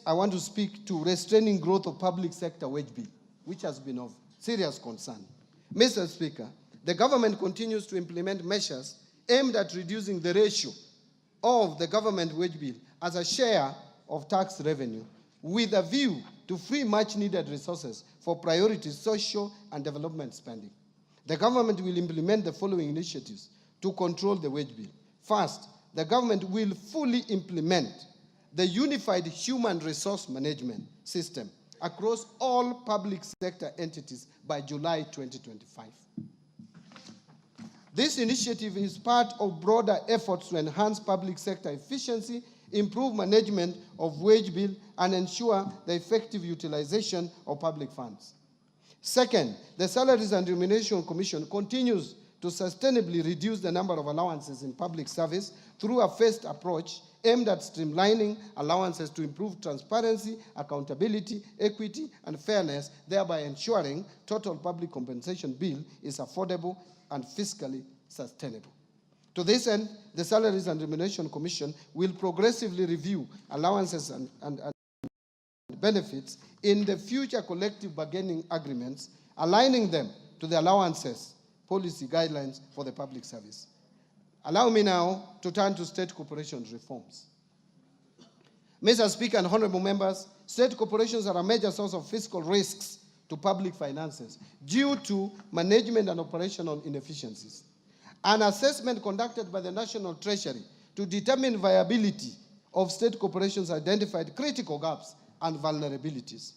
I want to speak to restraining growth of public sector wage bill, which has been of serious concern. Mr. Speaker, the government continues to implement measures aimed at reducing the ratio of the government wage bill as a share of tax revenue, with a view to free much-needed resources for priority social and development spending. The government will implement the following initiatives to control the wage bill. First, the government will fully implement the unified human resource management system across all public sector entities by July 2025. This initiative is part of broader efforts to enhance public sector efficiency, improve management of wage bill, and ensure the effective utilization of public funds. Second, the Salaries and Remuneration Commission continues to sustainably reduce the number of allowances in public service through a phased approach aimed at streamlining allowances to improve transparency, accountability, equity, and fairness, thereby ensuring total public compensation bill is affordable and fiscally sustainable. To this end, the Salaries and Remuneration Commission will progressively review allowances and benefits in the future collective bargaining agreements, aligning them to the allowances policy guidelines for the public service. Allow me now to turn to state corporations reforms. Mr. Speaker and honorable members, state corporations are a major source of fiscal risks to public finances due to management and operational inefficiencies. An assessment conducted by the National Treasury to determine viability of state corporations identified critical gaps and vulnerabilities.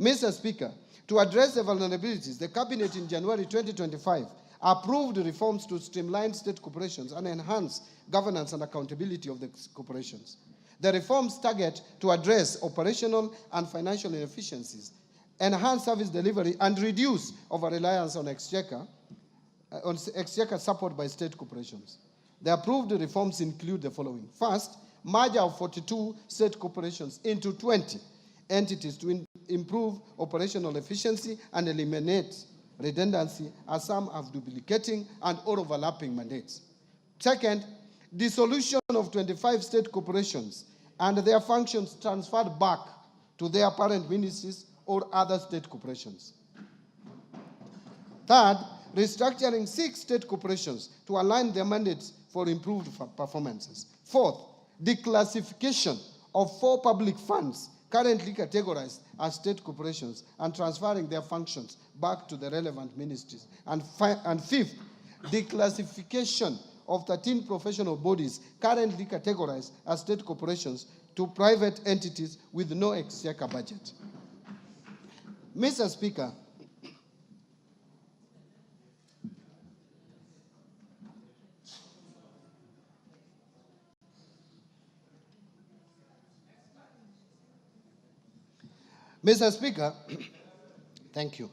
Mr. Speaker, to address the vulnerabilities, the Cabinet in January 2025 approved reforms to streamline state corporations and enhance governance and accountability of the corporations. The reforms target to address operational and financial inefficiencies, enhance service delivery, and reduce over-reliance on exchequer support by state corporations. The approved reforms include the following. First, merger of 42 state corporations into 20 entities to improve operational efficiency and eliminate redundancy, as some have duplicating and or overlapping mandates. Second, dissolution of 25 state corporations and their functions transferred back to their parent ministries or other state corporations. Third, restructuring 6 state corporations to align their mandates for improved performances. Fourth, declassification of 4 public funds currently categorized as state corporations and transferring their functions back to the relevant ministries. And fifth, declassification of 13 professional bodies currently categorized as state corporations to private entities with no exchequer budget. Mr. Speaker, thank you.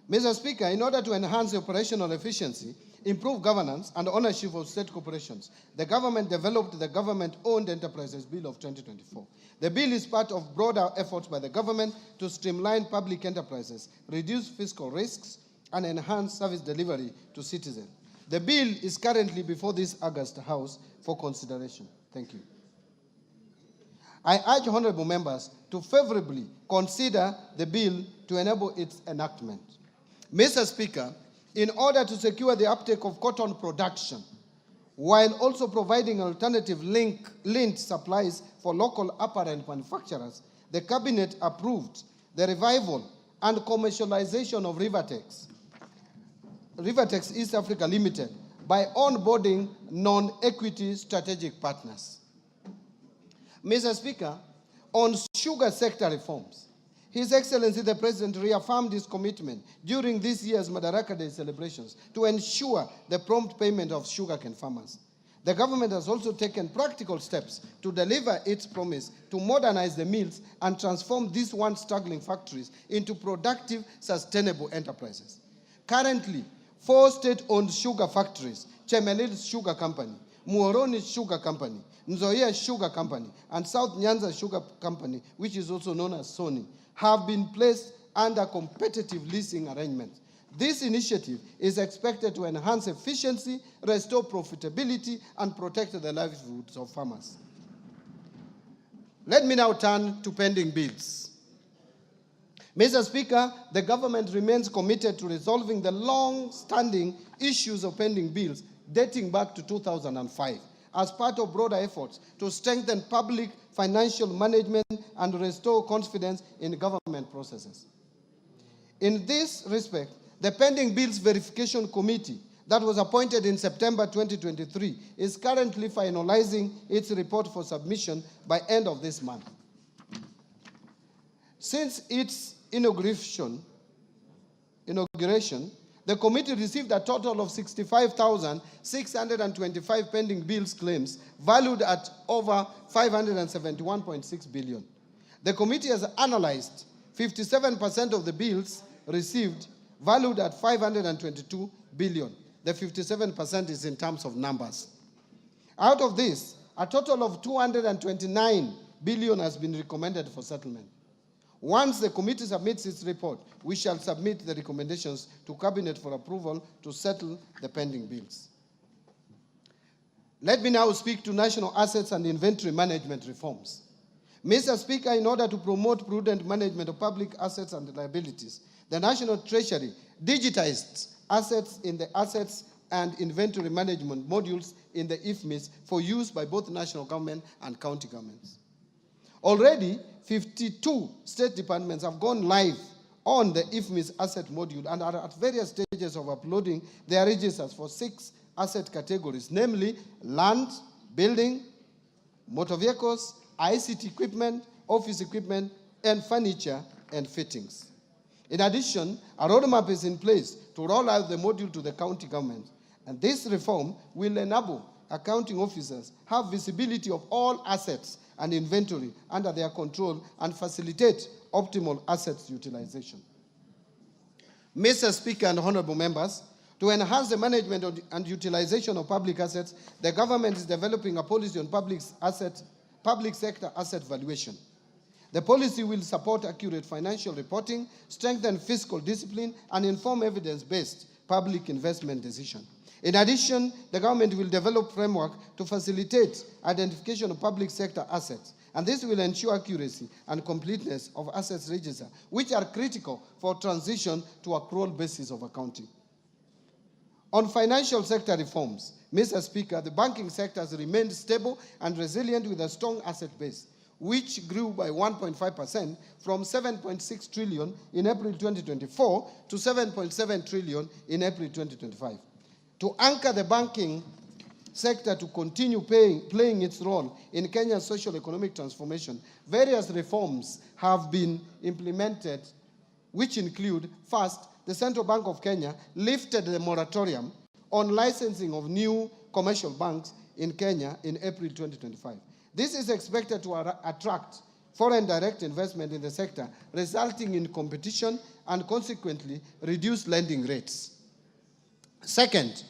Mr. Speaker, in order to enhance operational efficiency, improve governance and ownership of state corporations, the government developed the Government-Owned Enterprises Bill of 2024. The bill is part of broader efforts by the government to streamline public enterprises, reduce fiscal risks, and enhance service delivery to citizens. The bill is currently before this August House for consideration. Thank you. I urge honorable members to favorably consider the bill to enable its enactment. Mr. Speaker, in order to secure the uptake of cotton production, while also providing alternative linked supplies for local apparel manufacturers, the Cabinet approved the revival and commercialization of Rivertex East Africa Limited by onboarding non-equity strategic partners. Mr. Speaker, on sugar sector reforms, His Excellency the President reaffirmed his commitment during this year's Madaraka Day celebrations to ensure the prompt payment of sugarcane farmers. The government has also taken practical steps to deliver its promise to modernize the mills and transform these once struggling factories into productive, sustainable enterprises. Currently, 4 state-owned sugar factories, Chemelil's Sugar Company, Muhoroni's Sugar Company, Nzoia Sugar Company, and South Nyanza Sugar Company, which is also known as Sony, have been placed under competitive leasing arrangements. This initiative is expected to enhance efficiency, restore profitability, and protect the livelihoods of farmers. Let me now turn to pending bills. Mr. Speaker, the government remains committed to resolving the long-standing issues of pending bills dating back to 2005 as part of broader efforts to strengthen public financial management and restore confidence in government processes. In this respect, the Pending Bills Verification Committee that was appointed in September 2023 is currently finalizing its report for submission by end of this month. Since its inauguration, the committee received a total of 65,625 pending bills claims valued at over 571.6 billion. The committee has analyzed 57% of the bills received valued at 522 billion. The 57% is in terms of numbers. Out of this, a total of 229 billion has been recommended for settlement. Once the committee submits its report, we shall submit the recommendations to Cabinet for approval to settle the pending bills. Let me now speak to national assets and inventory management reforms. Mr. Speaker, in order to promote prudent management of public assets and liabilities, the National Treasury digitized assets in the assets and inventory management modules in the IFMIS for use by both national government and county governments. Already, 52 state departments have gone live on the IFMIS asset module and are at various stages of uploading their registers for 6 asset categories, namely land, building, motor vehicles, ICT equipment, office equipment, and furniture and fittings. In addition, a roadmap is in place to roll out the module to the county government, and this reform will enable accounting officers have visibility of all assets and inventory under their control and facilitate optimal assets utilization. Mr. Speaker and honorable members, to enhance the management and utilization of public assets, the government is developing a policy on public sector asset valuation. The policy will support accurate financial reporting, strengthen fiscal discipline, and inform evidence-based public investment decisions. In addition, the government will develop framework to facilitate identification of public sector assets, and this will ensure accuracy and completeness of assets register, which are critical for transition to accrual basis of accounting. On financial sector reforms, Mr. Speaker, the banking sector has remained stable and resilient with a strong asset base, which grew by 1.5% from 7.6 trillion in April 2024 to 7.7 trillion in April 2025. To anchor the banking sector to continue playing its role in Kenya's socio-economic transformation, various reforms have been implemented, which include, first, the Central Bank of Kenya lifted the moratorium on licensing of new commercial banks in Kenya in April 2025. This is expected to attract foreign direct investment in the sector, resulting in competition and consequently reduced lending rates. Second,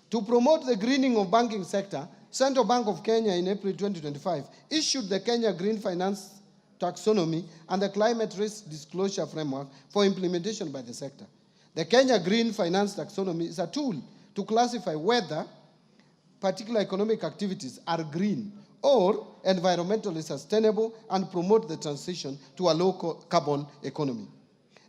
to promote the greening of banking sector, Central Bank of Kenya in April 2025 issued the Kenya Green Finance Taxonomy and the Climate Risk Disclosure Framework for implementation by the sector. The Kenya Green Finance Taxonomy is a tool to classify whether particular economic activities are green or environmentally sustainable and promote the transition to a low-carbon economy.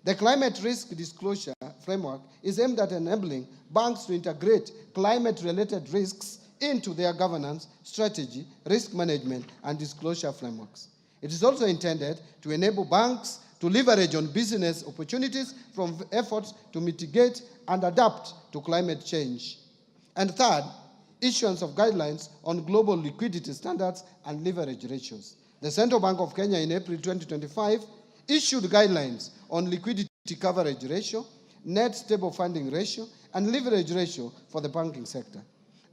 The Climate Risk Disclosure Framework is aimed at enabling banks to integrate climate-related risks into their governance, strategy, risk management, and disclosure frameworks. It is also intended to enable banks to leverage on business opportunities from efforts to mitigate and adapt to climate change. And third, issuance of guidelines on global liquidity standards and leverage ratios. The Central Bank of Kenya in April 2025 issued guidelines on liquidity coverage ratio, net stable funding ratio, and leverage ratio for the banking sector.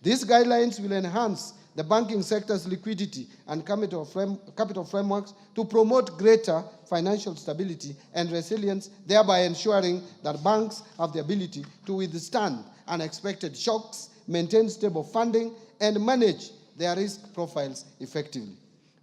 These guidelines will enhance the banking sector's liquidity and capital frameworks to promote greater financial stability and resilience, thereby ensuring that banks have the ability to withstand unexpected shocks, maintain stable funding, and manage their risk profiles effectively.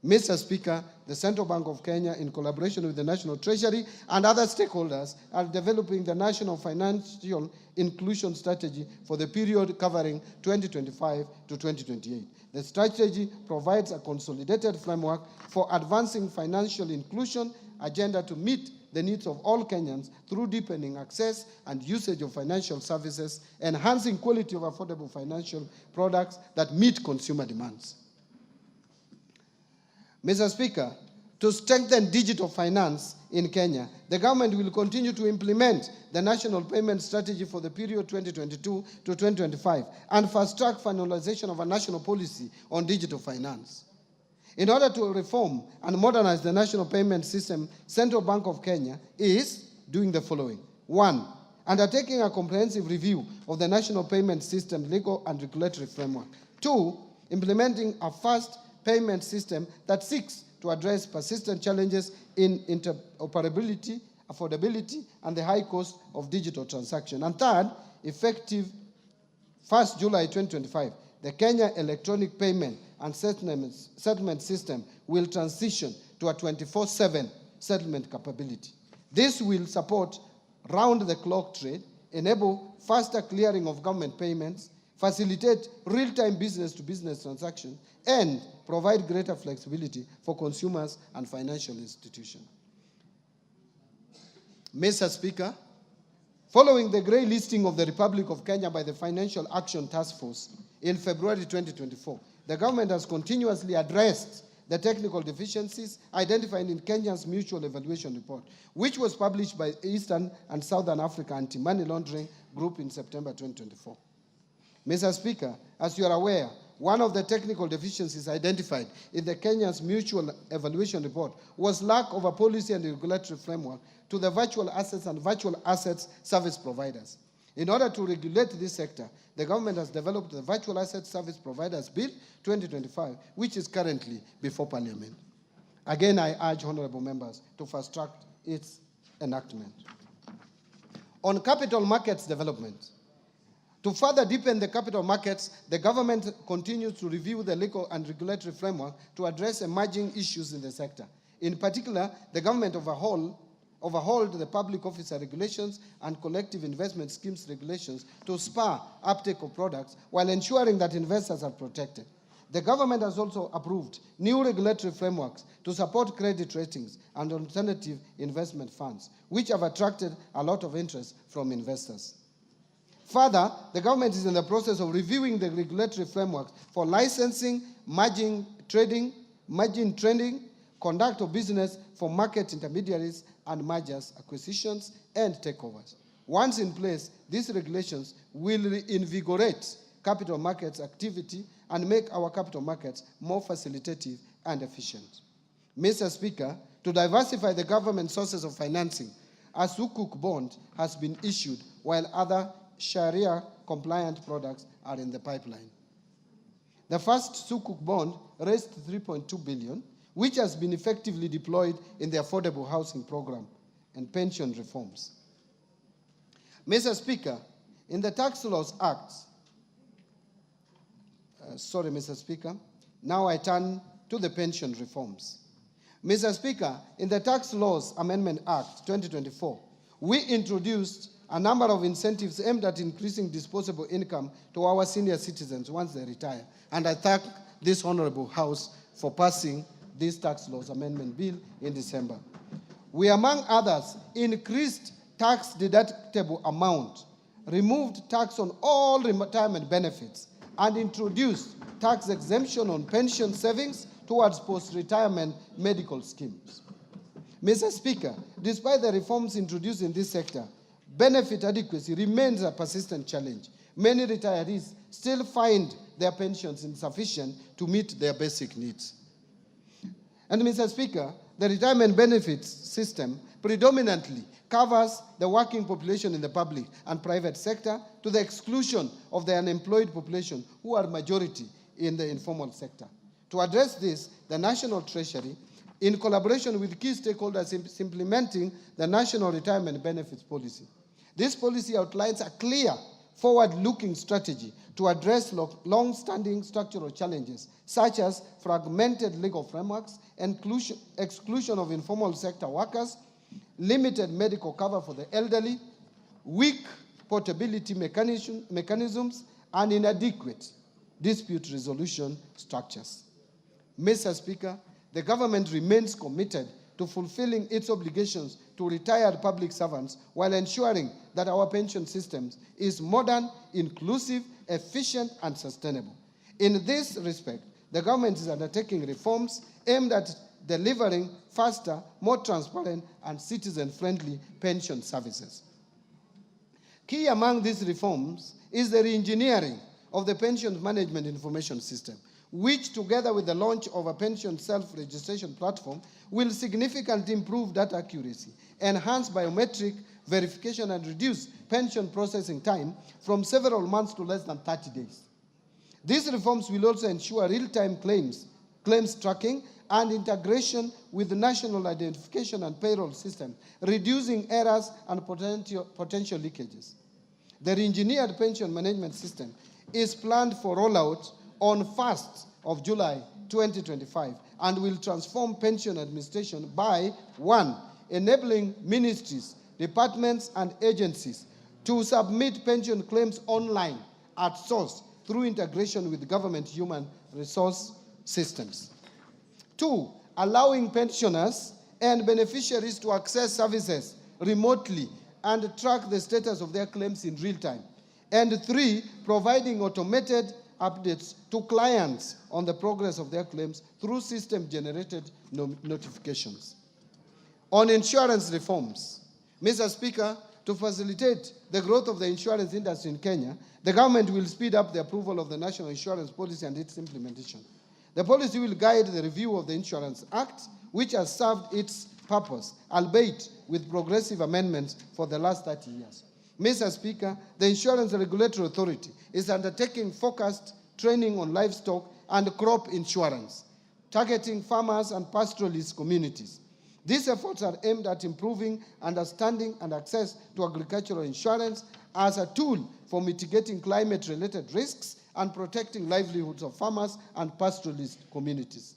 Mr. Speaker, the Central Bank of Kenya, in collaboration with the National Treasury and other stakeholders, are developing the National Financial Inclusion Strategy for the period covering 2025 to 2028. The strategy provides a consolidated framework for advancing financial inclusion agenda to meet the needs of all Kenyans through deepening access and usage of financial services, enhancing quality of affordable financial products that meet consumer demands. Mr. Speaker, to strengthen digital finance in Kenya, the government will continue to implement the National Payment Strategy for the period 2022 to 2025 and fast-track finalization of a national policy on digital finance. In order to reform and modernize the national payment system, Central Bank of Kenya is doing the following. 1, undertaking a comprehensive review of the national payment system legal and regulatory framework. 2, implementing a fast payment system that seeks to address persistent challenges in interoperability, affordability, and the high cost of digital transaction. And 3rd, effective 1st July 2025, the Kenya Electronic Payment and Settlement System will transition to a 24/7 settlement capability. This will support round-the-clock trade, enable faster clearing of government payments, facilitate real-time business-to-business transactions, and provide greater flexibility for consumers and financial institutions. Mr. Speaker, following the grey listing of the Republic of Kenya by the Financial Action Task Force in February 2024, the government has continuously addressed the technical deficiencies identified in Kenya's Mutual Evaluation Report, which was published by Eastern and Southern Africa Anti-Money Laundering Group in September 2024. Mr. Speaker, as you are aware, one of the technical deficiencies identified in the Kenya's Mutual Evaluation Report was lack of a policy and regulatory framework to the virtual assets and virtual assets service providers. In order to regulate this sector, the government has developed the Virtual Asset Service Providers Bill 2025, which is currently before Parliament. Again, I urge honorable members to fast-track its enactment. On capital markets development, to further deepen the capital markets, the government continues to review the legal and regulatory framework to address emerging issues in the sector. In particular, the government overhauled the public officer regulations and collective investment schemes regulations to spur uptake of products while ensuring that investors are protected. The government has also approved new regulatory frameworks to support credit ratings and alternative investment funds, which have attracted a lot of interest from investors. Further, the government is in the process of reviewing the regulatory frameworks for licensing, margin trading, conduct of business for market intermediaries, and mergers, acquisitions, and takeovers. Once in place, these regulations will reinvigorate capital markets activity and make our capital markets more facilitative and efficient. Mr. Speaker, to diversify the government sources of financing, a Sukuk bond has been issued while other Sharia-compliant products are in the pipeline. The first Sukuk bond raised 3.2 billion, which has been effectively deployed in the affordable housing program and pension reforms. Mr. Speaker, in the Tax Laws Act, Mr. Speaker, now I turn to the pension reforms. Mr. Speaker, in the Tax Laws Amendment Act 2024, we introduced a number of incentives aimed at increasing disposable income to our senior citizens once they retire. And I thank this Honorable House for passing this Tax Laws Amendment Bill in December. We, among others, increased tax deductible amount, removed tax on all retirement benefits, and introduced tax exemption on pension savings towards post-retirement medical schemes. Mr. Speaker, despite the reforms introduced in this sector, benefit adequacy remains a persistent challenge. Many retirees still find their pensions insufficient to meet their basic needs. And Mr. Speaker, the retirement benefits system predominantly covers the working population in the public and private sector to the exclusion of the unemployed population, who are majority in the informal sector. To address this, the National Treasury, in collaboration with key stakeholders, is implementing the National Retirement Benefits Policy. This policy outlines a clear forward-looking strategy to address long-standing structural challenges, such as fragmented legal frameworks, exclusion of informal sector workers, limited medical cover for the elderly, weak portability mechanisms, and inadequate dispute resolution structures. Mr. Speaker, the government remains committed to fulfilling its obligations to retired public servants while ensuring that our pension system is modern, inclusive, efficient, and sustainable. In this respect, the government is undertaking reforms aimed at delivering faster, more transparent, and citizen-friendly pension services. Key among these reforms is the re-engineering of the pension management information system, which, together with the launch of a pension self-registration platform, will significantly improve data accuracy, enhance biometric verification, and reduce pension processing time from several months to less than 30 days. These reforms will also ensure real-time claims tracking, and integration with the national identification and payroll system, reducing errors and potential leakages. The re-engineered pension management system is planned for rollout on 1st of July 2025 and will transform pension administration by 1, enabling ministries, departments, and agencies to submit pension claims online at source through integration with government human resource systems. 2, allowing pensioners and beneficiaries to access services remotely and track the status of their claims in real time. And 3, providing automated updates to clients on the progress of their claims through system-generated notifications. On insurance reforms, Mr. Speaker, to facilitate the growth of the insurance industry in Kenya, the government will speed up the approval of the National Insurance Policy and its implementation. The policy will guide the review of the Insurance Act, which has served its purpose, albeit with progressive amendments for the last 30 years. Mr. Speaker, the Insurance Regulatory Authority is undertaking focused training on livestock and crop insurance, targeting farmers and pastoralist communities. These efforts are aimed at improving understanding and access to agricultural insurance as a tool for mitigating climate-related risks and protecting livelihoods of farmers and pastoralist communities.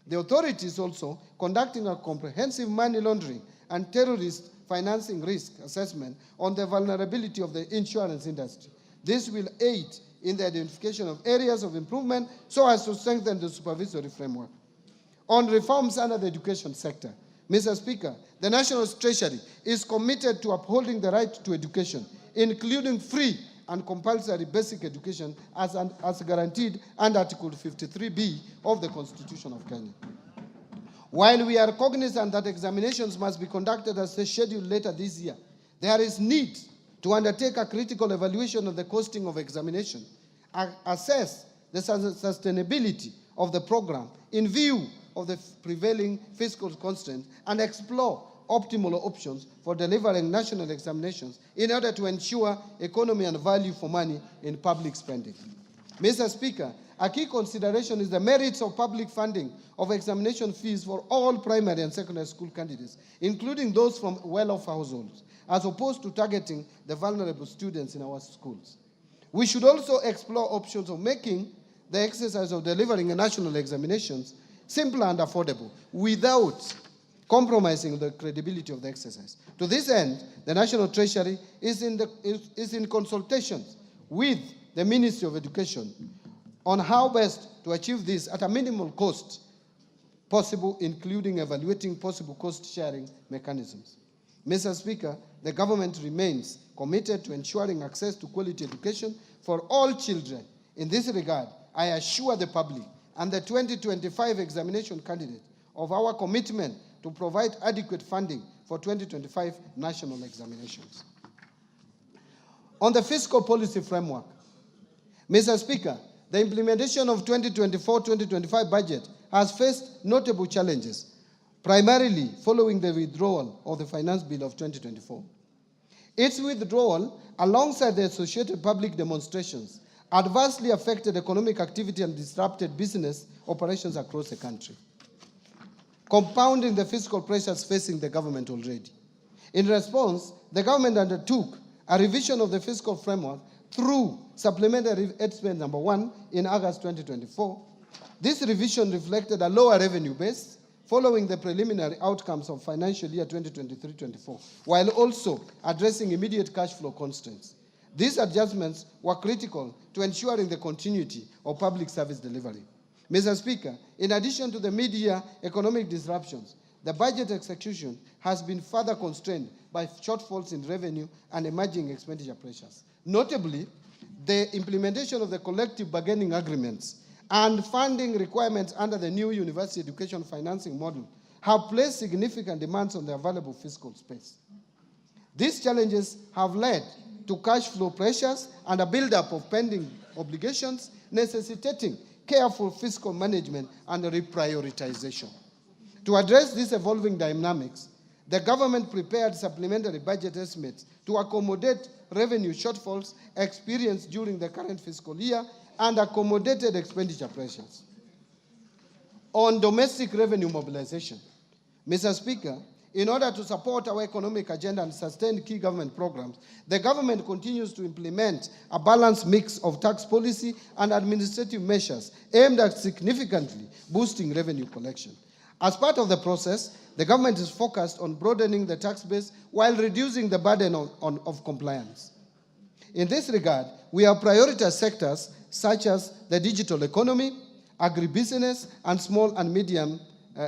The authority is also conducting a comprehensive money laundering and terrorist financing risk assessment on the vulnerability of the insurance industry. This will aid in the identification of areas of improvement so as to strengthen the supervisory framework. On reforms under the education sector, Mr. Speaker, the National Treasury is committed to upholding the right to education, including free and compulsory basic education as guaranteed under Article 53B of the Constitution of Kenya. While we are cognizant that examinations must be conducted as scheduled later this year, there is need to undertake a critical evaluation of the costing of examination, assess the sustainability of the program in view of the prevailing fiscal constraints, and explore optimal options for delivering national examinations in order to ensure economy and value for money in public spending. Mr. Speaker, a key consideration is the merits of public funding of examination fees for all primary and secondary school candidates, including those from well-off households, as opposed to targeting the vulnerable students in our schools. We should also explore options of making the exercise of delivering national examinations simple and affordable without compromising the credibility of the exercise. To this end, the National Treasury is in consultations with the Ministry of Education on how best to achieve this at a minimal cost possible, including evaluating possible cost-sharing mechanisms. Mr. Speaker, the government remains committed to ensuring access to quality education for all children. In this regard, I assure the public and the 2025 examination candidate of our commitment to provide adequate funding for 2025 national examinations. On the fiscal policy framework, Mr. Speaker, the implementation of 2024-2025 budget has faced notable challenges, primarily following the withdrawal of the Finance Bill of 2024. Its withdrawal, alongside the associated public demonstrations, adversely affected economic activity and disrupted business operations across the country, compounding the fiscal pressures facing the government already. In response, the government undertook a revision of the fiscal framework through Supplementary Estimate number 1 in August 2024. This revision reflected a lower revenue base following the preliminary outcomes of financial year 2023-24, while also addressing immediate cash flow constraints. These adjustments were critical to ensuring the continuity of public service delivery. Mr. Speaker, in addition to the mid-year economic disruptions, the budget execution has been further constrained by shortfalls in revenue and emerging expenditure pressures. Notably, the implementation of the collective bargaining agreements and funding requirements under the new university education financing model have placed significant demands on the available fiscal space. These challenges have led to cash flow pressures and a buildup of pending obligations, necessitating careful fiscal management and reprioritization. To address these evolving dynamics, the government prepared supplementary budget estimates to accommodate revenue shortfalls experienced during the current fiscal year and accommodated expenditure pressures. On domestic revenue mobilization, Mr. Speaker, in order to support our economic agenda and sustain key government programs, the government continues to implement a balanced mix of tax policy and administrative measures aimed at significantly boosting revenue collection. As part of the process, the government is focused on broadening the tax base while reducing the burden of compliance. In this regard, we have prioritized sectors such as the digital economy, agribusiness, and small and medium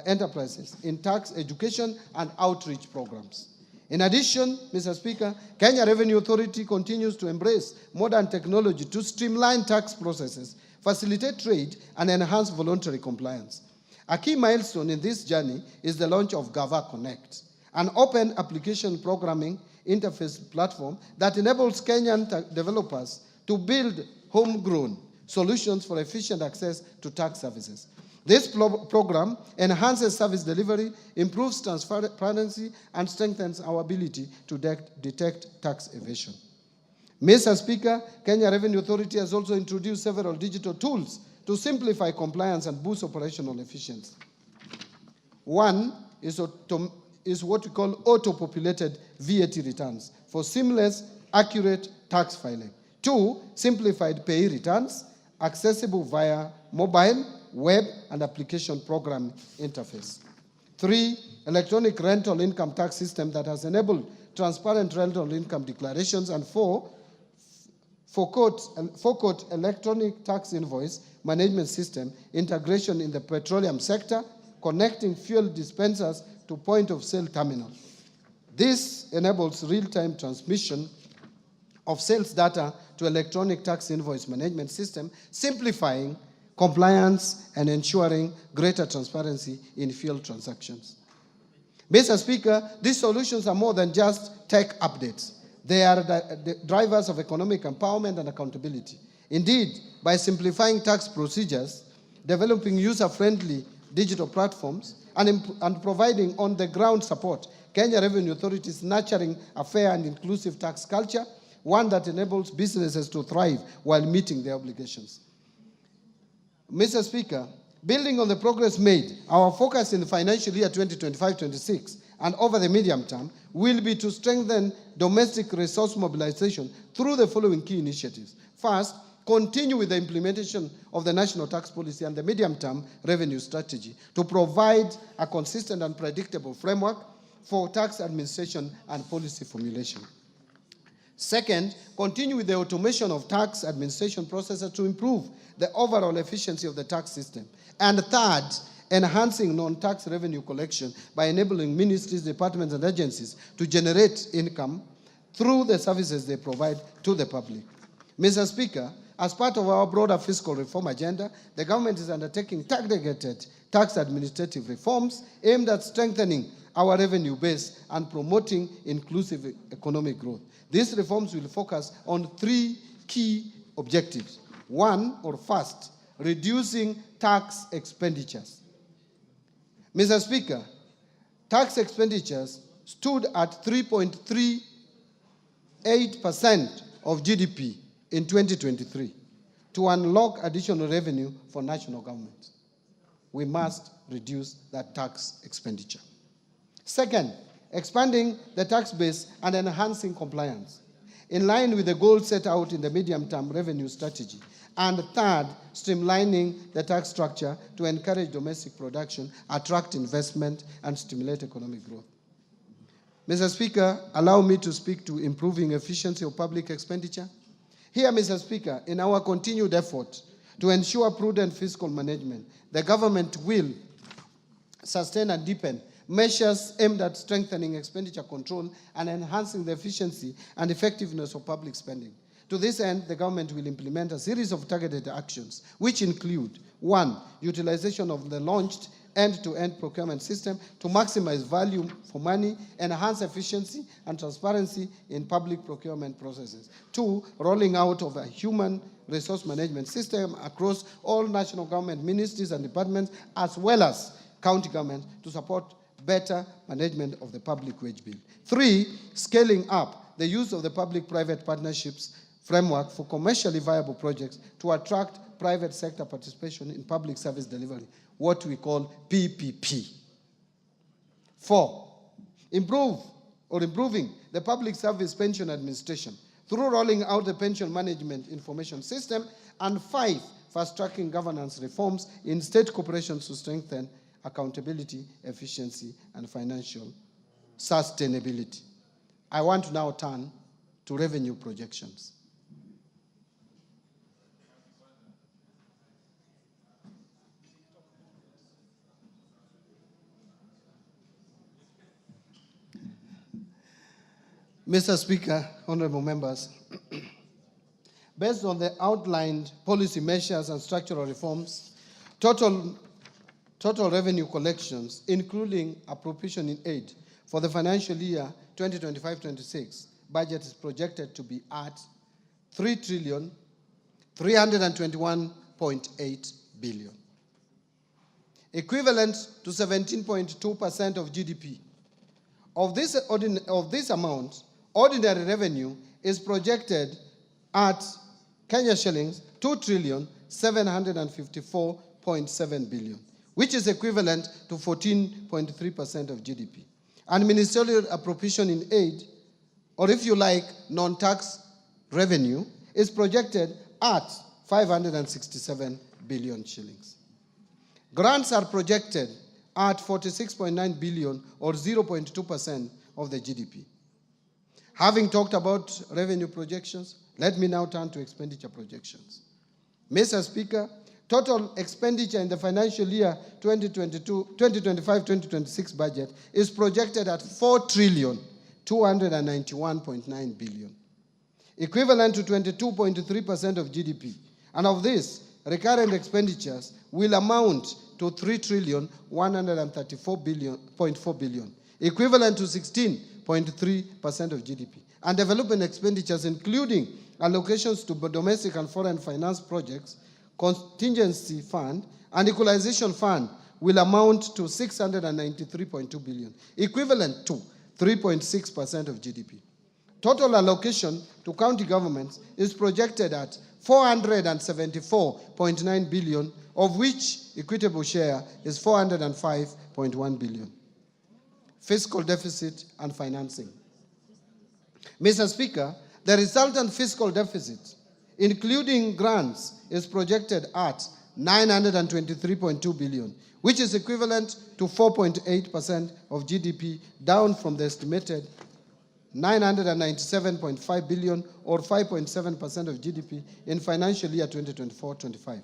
enterprises in tax education and outreach programs. In addition, Mr. Speaker, Kenya Revenue Authority continues to embrace modern technology to streamline tax processes, facilitate trade, and enhance voluntary compliance. A key milestone in this journey is the launch of Gava Connect, an open application programming interface platform that enables Kenyan developers to build homegrown solutions for efficient access to tax services. This program enhances service delivery, improves transparency, and strengthens our ability to detect tax evasion. Mr. Speaker, Kenya Revenue Authority has also introduced several digital tools to simplify compliance and boost operational efficiency. One is what we call auto-populated VAT returns for seamless, accurate tax filing. 2, simplified pay returns, accessible via mobile, web, and application program interface. 3, electronic rental income tax system that has enabled transparent rental income declarations. And 4, forecourt electronic tax invoice management system integration in the petroleum sector, connecting fuel dispensers to point-of-sale terminals. This enables real-time transmission of sales data to electronic tax invoice management system, simplifying compliance and ensuring greater transparency in fuel transactions. Mr. Speaker, these solutions are more than just tech updates. They are the drivers of economic empowerment and accountability. Indeed, by simplifying tax procedures, developing user-friendly digital platforms, and providing on-the-ground support, Kenya Revenue Authority is nurturing a fair and inclusive tax culture, one that enables businesses to thrive while meeting their obligations. Mr. Speaker, building on the progress made, our focus in the financial year 2025-26 and over the medium term will be to strengthen domestic resource mobilization through the following key initiatives. First, continue with the implementation of the national tax policy and the medium-term revenue strategy to provide a consistent and predictable framework for tax administration and policy formulation. Second, continue with the automation of tax administration processes to improve the overall efficiency of the tax system. And third, enhancing non-tax revenue collection by enabling ministries, departments, and agencies to generate income through the services they provide to the public. Mr. Speaker, as part of our broader fiscal reform agenda, the government is undertaking targeted tax administrative reforms aimed at strengthening our revenue base and promoting inclusive economic growth. These reforms will focus on 3 key objectives. First, reducing tax expenditures. Mr. Speaker, tax expenditures stood at 3.38% of GDP in 2023. To unlock additional revenue for national government, we must reduce that tax expenditure. Second, expanding the tax base and enhancing compliance. in line with the goals set out in the medium-term revenue strategy. And third, streamlining the tax structure to encourage domestic production, attract investment, and stimulate economic growth. Mr. Speaker, allow me to speak to improving efficiency of public expenditure. Here, Mr. Speaker, in our continued effort to ensure prudent fiscal management, the government will sustain and deepen measures aimed at strengthening expenditure control and enhancing the efficiency and effectiveness of public spending. To this end, the government will implement a series of targeted actions, which include: 1, utilization of the launched end-to-end procurement system to maximize value for money, enhance efficiency and transparency in public procurement processes. 2, rolling out of a human resource management system across all national government ministries and departments, as well as county governments, to support better management of the public wage bill. 3, scaling up the use of the public-private partnerships framework for commercially viable projects to attract private sector participation in public service delivery, what we call PPP. 4, improving the public service pension administration through rolling out the pension management information system. And 5, fast-tracking governance reforms in state corporations to strengthen accountability, efficiency, and financial sustainability. I want to now turn to revenue projections. Mr. Speaker, honorable members, based on the outlined policy measures and structural reforms, total revenue collections, including appropriation in aid, for the financial year 2025-26 budget is projected to be at 3,321.8 billion, equivalent to 17.2% of GDP. Of this amount, ordinary revenue is projected at Kenya shillings 2,754.7 billion, which is equivalent to 14.3% of GDP. And ministerial appropriation in aid, or if you like, non-tax revenue, is projected at 567 billion shillings. Grants are projected at 46.9 billion, or 0.2% of the GDP. Having talked about revenue projections, let me now turn to expenditure projections. Mr. Speaker, total expenditure in the financial year 2025-2026 budget is projected at 4,291.9 billion, equivalent to 22.3% of GDP. And of this, recurrent expenditures will amount to 3,134.4 billion, equivalent to 16.3% of GDP. And development expenditures, including allocations to domestic and foreign finance projects, contingency fund, and equalization fund, will amount to 693.2 billion, equivalent to 3.6% of GDP. Total allocation to county governments is projected at 474.9 billion, of which equitable share is 405.1 billion. Fiscal deficit and financing. Mr. Speaker, the resultant fiscal deficit, including grants, is projected at 923.2 billion, which is equivalent to 4.8% of GDP, down from the estimated 997.5 billion, or 5.7% of GDP in financial year 2024-25.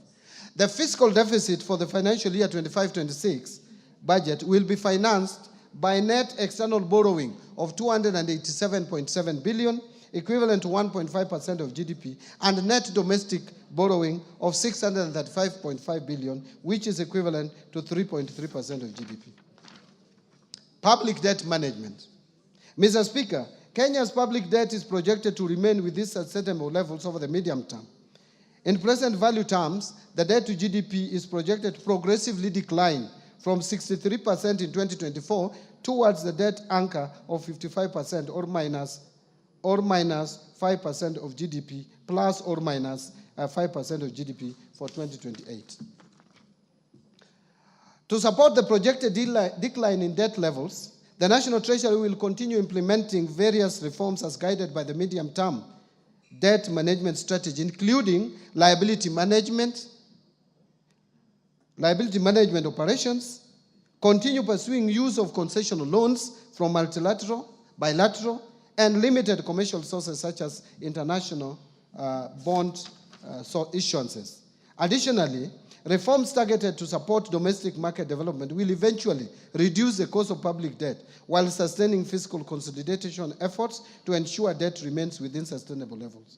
The fiscal deficit for the financial year 25-26 budget will be financed by net external borrowing of 287.7 billion, equivalent to 1.5% of GDP, and net domestic borrowing of 635.5 billion, which is equivalent to 3.3% of GDP. Public debt management. Mr. Speaker, Kenya's public debt is projected to remain with these sustainable levels over the medium term. In present value terms, the debt to GDP is projected to progressively decline from 63% in 2024 towards the debt anchor of 55%, or minus 5% of GDP, plus or minus 5% of GDP for 2028. To support the projected decline in debt levels, the National Treasury will continue implementing various reforms as guided by the medium-term debt management strategy, including liability management operations, continue pursuing use of concessional loans from multilateral, bilateral, and limited commercial sources such as international bond issuances. Additionally, reforms targeted to support domestic market development will eventually reduce the cost of public debt while sustaining fiscal consolidation efforts to ensure debt remains within sustainable levels.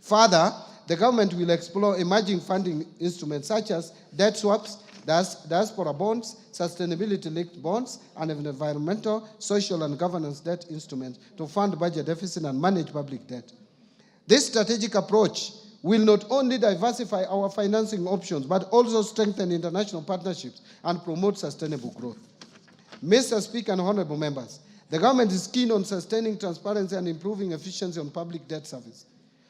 Further, the government will explore emerging funding instruments such as debt swaps, diaspora bonds, sustainability-linked bonds, and environmental, social, and governance debt instruments to fund budget deficit and manage public debt. This strategic approach will not only diversify our financing options, but also strengthen international partnerships and promote sustainable growth. Mr. Speaker and honorable members, the government is keen on sustaining transparency and improving efficiency on public debt service.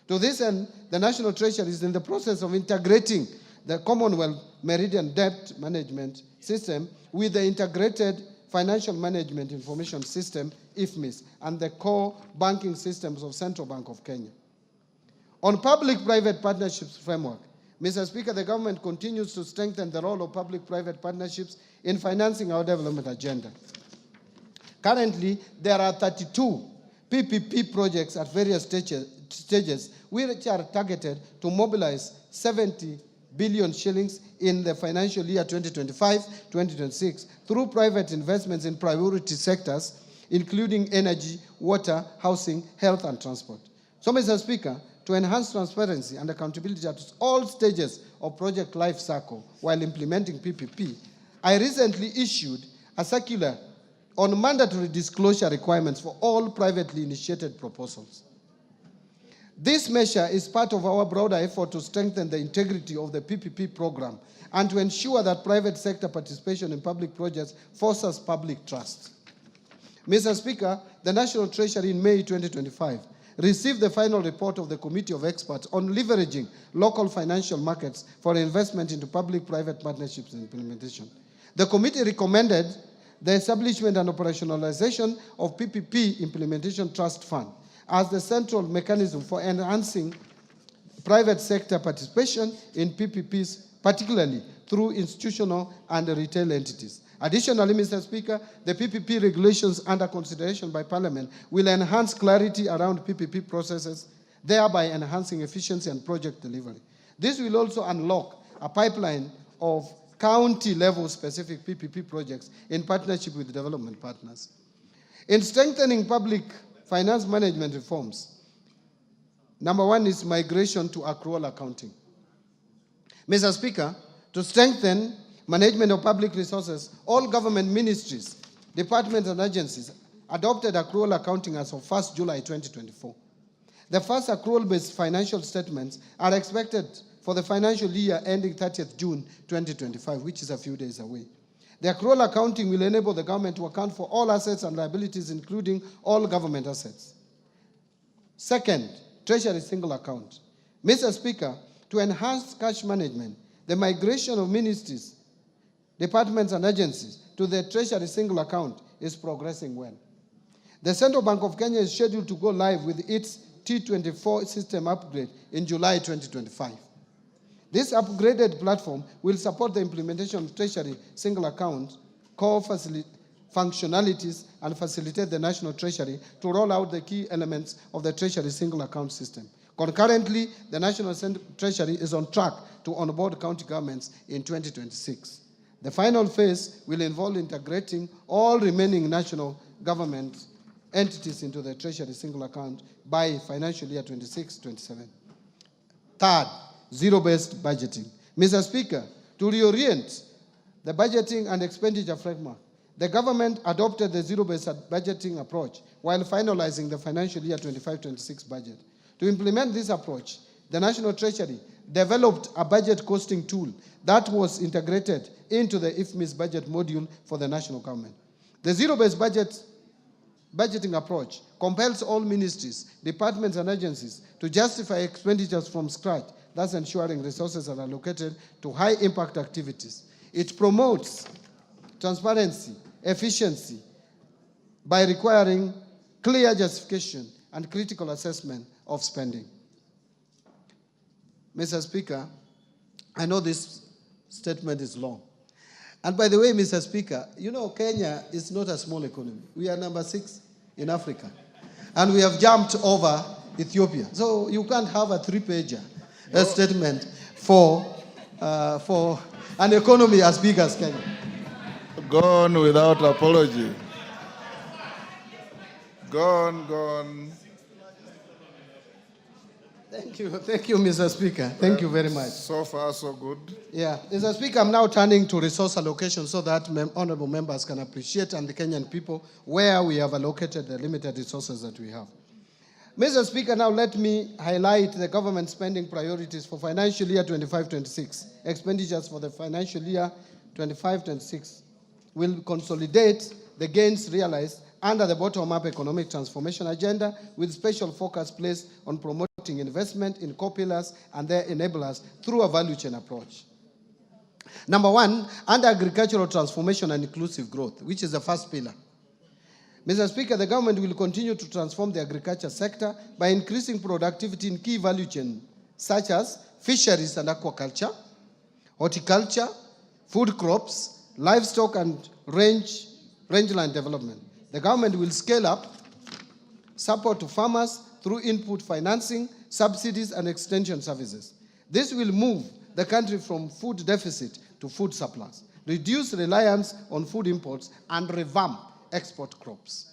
To this end, the National Treasury is in the process of integrating the Commonwealth Meridian Debt Management System with the Integrated Financial Management Information System, IFMIS, and the core banking systems of Central Bank of Kenya. On public-private partnerships framework, Mr. Speaker, the government continues to strengthen the role of public-private partnerships in financing our development agenda. Currently, there are 32 PPP projects at various stages which are targeted to mobilize 70 billion shillings in the financial year 2025-2026 through private investments in priority sectors, including energy, water, housing, health, and transport. So, Mr. Speaker, to enhance transparency and accountability at all stages of project life cycle while implementing PPP, I recently issued a circular on mandatory disclosure requirements for all privately initiated proposals. This measure is part of our broader effort to strengthen the integrity of the PPP program and to ensure that private sector participation in public projects fosters public trust. Mr. Speaker, the National Treasury in May 2025 received the final report of the Committee of Experts on leveraging local financial markets for investment into public-private partnerships and implementation. The committee recommended the establishment and operationalization of PPP Implementation Trust Fund as the central mechanism for enhancing private sector participation in PPPs, particularly through institutional and retail entities. Additionally, Mr. Speaker, the PPP regulations under consideration by Parliament will enhance clarity around PPP processes, thereby enhancing efficiency and project delivery. This will also unlock a pipeline of county-level specific PPP projects in partnership with development partners. In strengthening public finance management reforms, number one is migration to accrual accounting. Mr. Speaker, to strengthen management of public resources, all government ministries, departments, and agencies adopted accrual accounting as of 1st July 2024. The first accrual-based financial statements are expected for the financial year ending 30th June 2025, which is a few days away. The accrual accounting will enable the government to account for all assets and liabilities, including all government assets. Second, Treasury single account. Mr. Speaker, to enhance cash management, the migration of ministries, departments, and agencies to the Treasury single account is progressing well. The Central Bank of Kenya is scheduled to go live with its T24 system upgrade in July 2025. This upgraded platform will support the implementation of Treasury single account core functionalities and facilitate the National Treasury to roll out the key elements of the Treasury single account system. Concurrently, the National Treasury is on track to onboard county governments in 2026. The final phase will involve integrating all remaining national government entities into the Treasury single account by financial year 26-27. Third, zero-based budgeting. Mr. Speaker, to reorient the budgeting and expenditure framework, the government adopted the zero-based budgeting approach while finalizing the financial year 25-26 budget. To implement this approach, the National Treasury developed a budget costing tool that was integrated into the IFMIS budget module for the national government. The zero-based budgeting approach compels all ministries, departments, and agencies to justify expenditures from scratch, thus ensuring resources are allocated to high-impact activities. It promotes transparency, efficiency, by requiring clear justification and critical assessment of spending. Mr. Speaker, I know this statement is long. And by the way, Mr. Speaker, you know Kenya is not a small economy. We are number 6 in Africa. And we have jumped over Ethiopia. So you can't have a 3-pager statement for an economy as big as Kenya. Gone without apology. Gone. Thank you, Mr. Speaker. Thank you very much. So far, so good. Yeah, Mr. Speaker, I'm now turning to resource allocation so that honorable members can appreciate, and the Kenyan people, where we have allocated the limited resources that we have. Mr. Speaker, now let me highlight the government spending priorities for financial year 25-26. Expenditures for the financial year 25-26 will consolidate the gains realized under the bottom-up economic transformation agenda, with special focus placed on promoting investment in core pillars and their enablers through a value chain approach. Number 1, under agricultural transformation and inclusive growth, which is the first pillar. Mr. Speaker, the government will continue to transform the agriculture sector by increasing productivity in key value chains such as fisheries and aquaculture, horticulture, food crops, livestock and rangeland development. The government will scale up support to farmers through input financing, subsidies, and extension services. This will move the country from food deficit to food surplus, reduce reliance on food imports, and revamp export crops.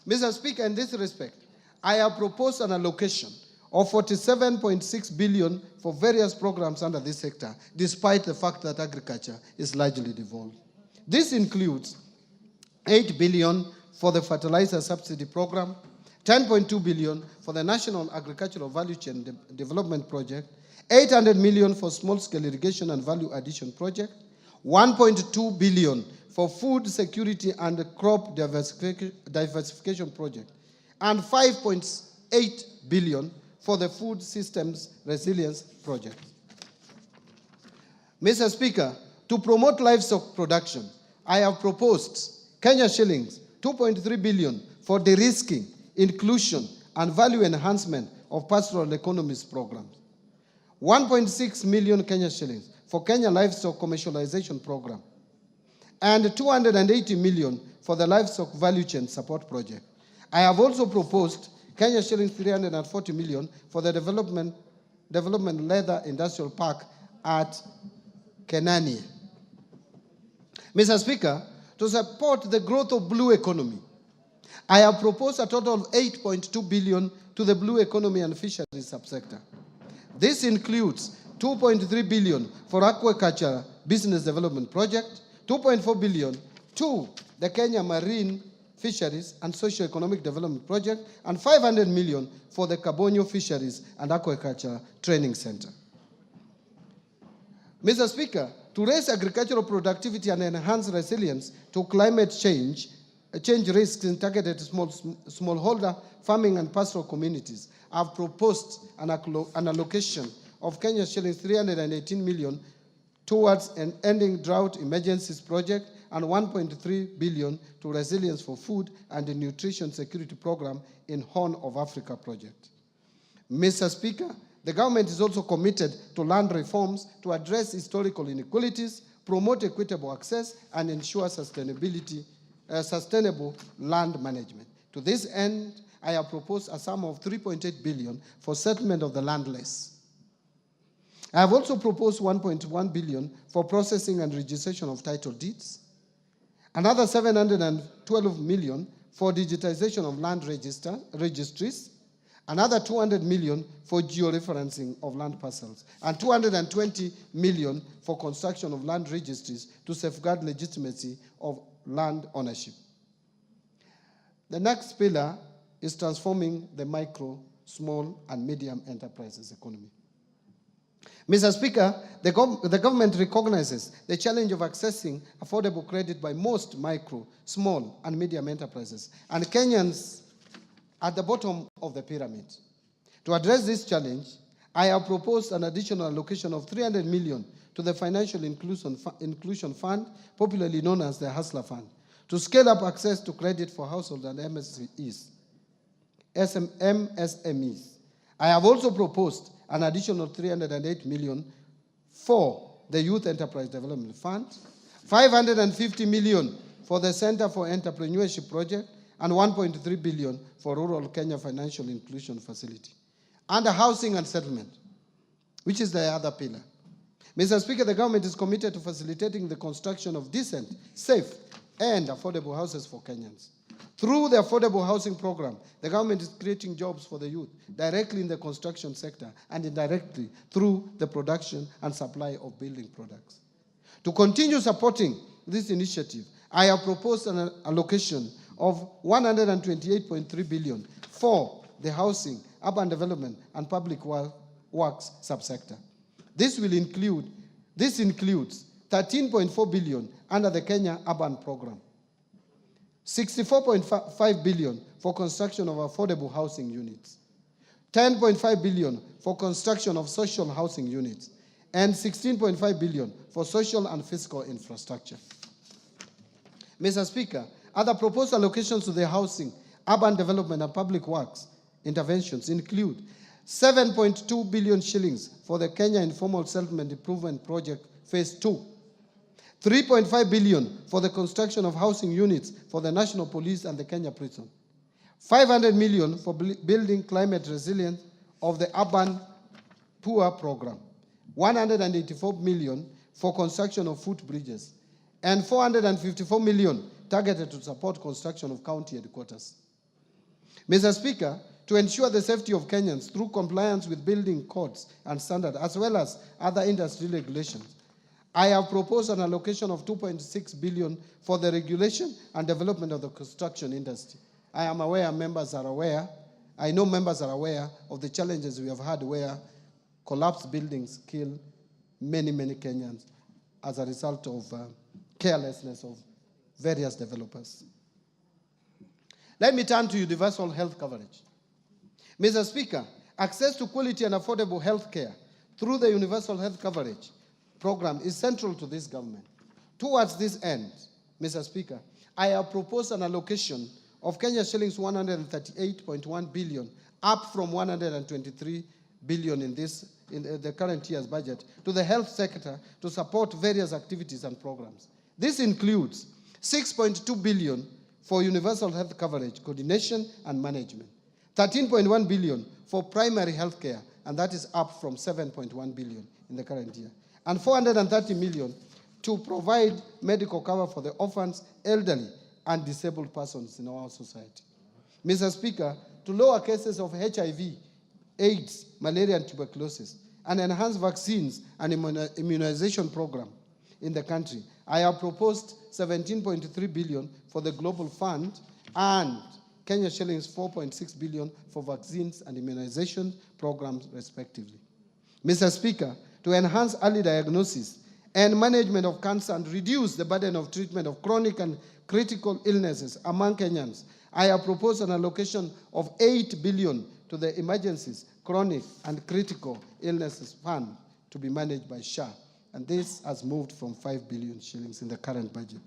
Mr. Speaker, in this respect, I have proposed an allocation of 47.6 billion for various programs under this sector, despite the fact that agriculture is largely devolved. This includes 8 billion for the fertilizer subsidy program, 10.2 billion for the National Agricultural Value Chain Development Project, 800 million for small-scale irrigation and value addition project, 1.2 billion for food security and crop diversification project, and 5.8 billion for the food systems resilience project. Mr. Speaker, to promote livestock production, I have proposed Kenya shillings 2.3 billion for de-risking, inclusion, and value enhancement of pastoral economies programs. 1.6 million Kenya shillings for Kenya livestock commercialization program. And 280 million for the livestock value chain support project. I have also proposed Kenya shillings 340 million for the development leather industrial park at Kenania. Mr. Speaker, to support the growth of blue economy, I have proposed a total of 8.2 billion to the blue economy and fisheries subsector. This includes 2.3 billion for aquaculture business development project, 2.4 billion to the Kenya Marine Fisheries and Socio-Economic Development Project, and 500 million for the Kabonyo Fisheries and Aquaculture Training Center. Mr. Speaker, to raise agricultural productivity and enhance resilience to climate change risks in targeted smallholder farming and pastoral communities, I've proposed an allocation of Kenya shillings 318 million towards an ending drought emergencies project and 1.3 billion to resilience for food and the nutrition security program in Horn of Africa project. Mr. Speaker, the government is also committed to land reforms to address historical inequalities, promote equitable access, and ensure sustainable land management. To this end, I have proposed a sum of 3.8 billion for settlement of the landless. I have also proposed 1.1 billion for processing and registration of title deeds, another 712 million for digitization of land registries, another 200 million for georeferencing of land parcels, and 220 million for construction of land registries to safeguard legitimacy of land ownership. The next pillar is transforming the micro, small, and medium enterprises economy. Mr. Speaker, the government recognizes the challenge of accessing affordable credit by most micro, small, and medium enterprises, and Kenyans at the bottom of the pyramid. To address this challenge, I have proposed an additional allocation of 300 million to the Financial Inclusion Fund, popularly known as the Hustler Fund, to scale up access to credit for households and MSMEs. I have also proposed an additional 308 million for the Youth Enterprise Development Fund, 550 million for the Center for Entrepreneurship Project, and 1.3 billion for Rural Kenya Financial Inclusion Facility. Under housing and settlement, which is the other pillar. Mr. Speaker, the government is committed to facilitating the construction of decent, safe, and affordable houses for Kenyans. Through the affordable housing program, the government is creating jobs for the youth directly in the construction sector and indirectly through the production and supply of building products. To continue supporting this initiative, I have proposed an allocation of 128.3 billion for the housing, urban development, and public works subsector. This includes 13.4 billion under the Kenya Urban Program, 64.5 billion for construction of affordable housing units, 10.5 billion for construction of social housing units, and 16.5 billion for social and fiscal infrastructure. Mr. Speaker, other proposed allocations to the housing, urban development, and public works interventions include 7.2 billion shillings for the Kenya Informal Settlement Improvement Project Phase 2, 3.5 billion for the construction of housing units for the National Police and the Kenya Prison, 500 million for building climate resilience of the Urban Poor Program, 184 million for construction of footbridges, and 454 million targeted to support construction of county headquarters. Mr. Speaker, to ensure the safety of Kenyans through compliance with building codes and standards, as well as other industry regulations, I have proposed an allocation of 2.6 billion for the regulation and development of the construction industry. I am aware members are aware, I know members are aware of the challenges we have had where collapsed buildings kill many, many Kenyans as a result of carelessness of various developers. Let me turn to universal health coverage. Mr. Speaker, access to quality and affordable health care through the universal health coverage program is central to this government. Towards this end, Mr. Speaker, I have proposed an allocation of Kenya shillings 138.1 billion, up from 123 billion in the current year's budget, to the health sector to support various activities and programs. This includes 6.2 billion for universal health coverage, coordination, and management, 13.1 billion for primary health care, and that is up from 7.1 billion in the current year, and 430 million to provide medical cover for the orphans, elderly, and disabled persons in our society. Mr. Speaker, to lower cases of HIV, AIDS, malaria, and tuberculosis, and enhance vaccines and immunization program in the country, I have proposed 17.3 billion for the Global Fund and Kenya shillings 4.6 billion for vaccines and immunization programs, respectively. Mr. Speaker, to enhance early diagnosis and management of cancer and reduce the burden of treatment of chronic and critical illnesses among Kenyans, I have proposed an allocation of 8 billion to the Emergencies, Chronic, and Critical Illnesses Fund to be managed by SHA, and this has moved from 5 billion shillings in the current budget.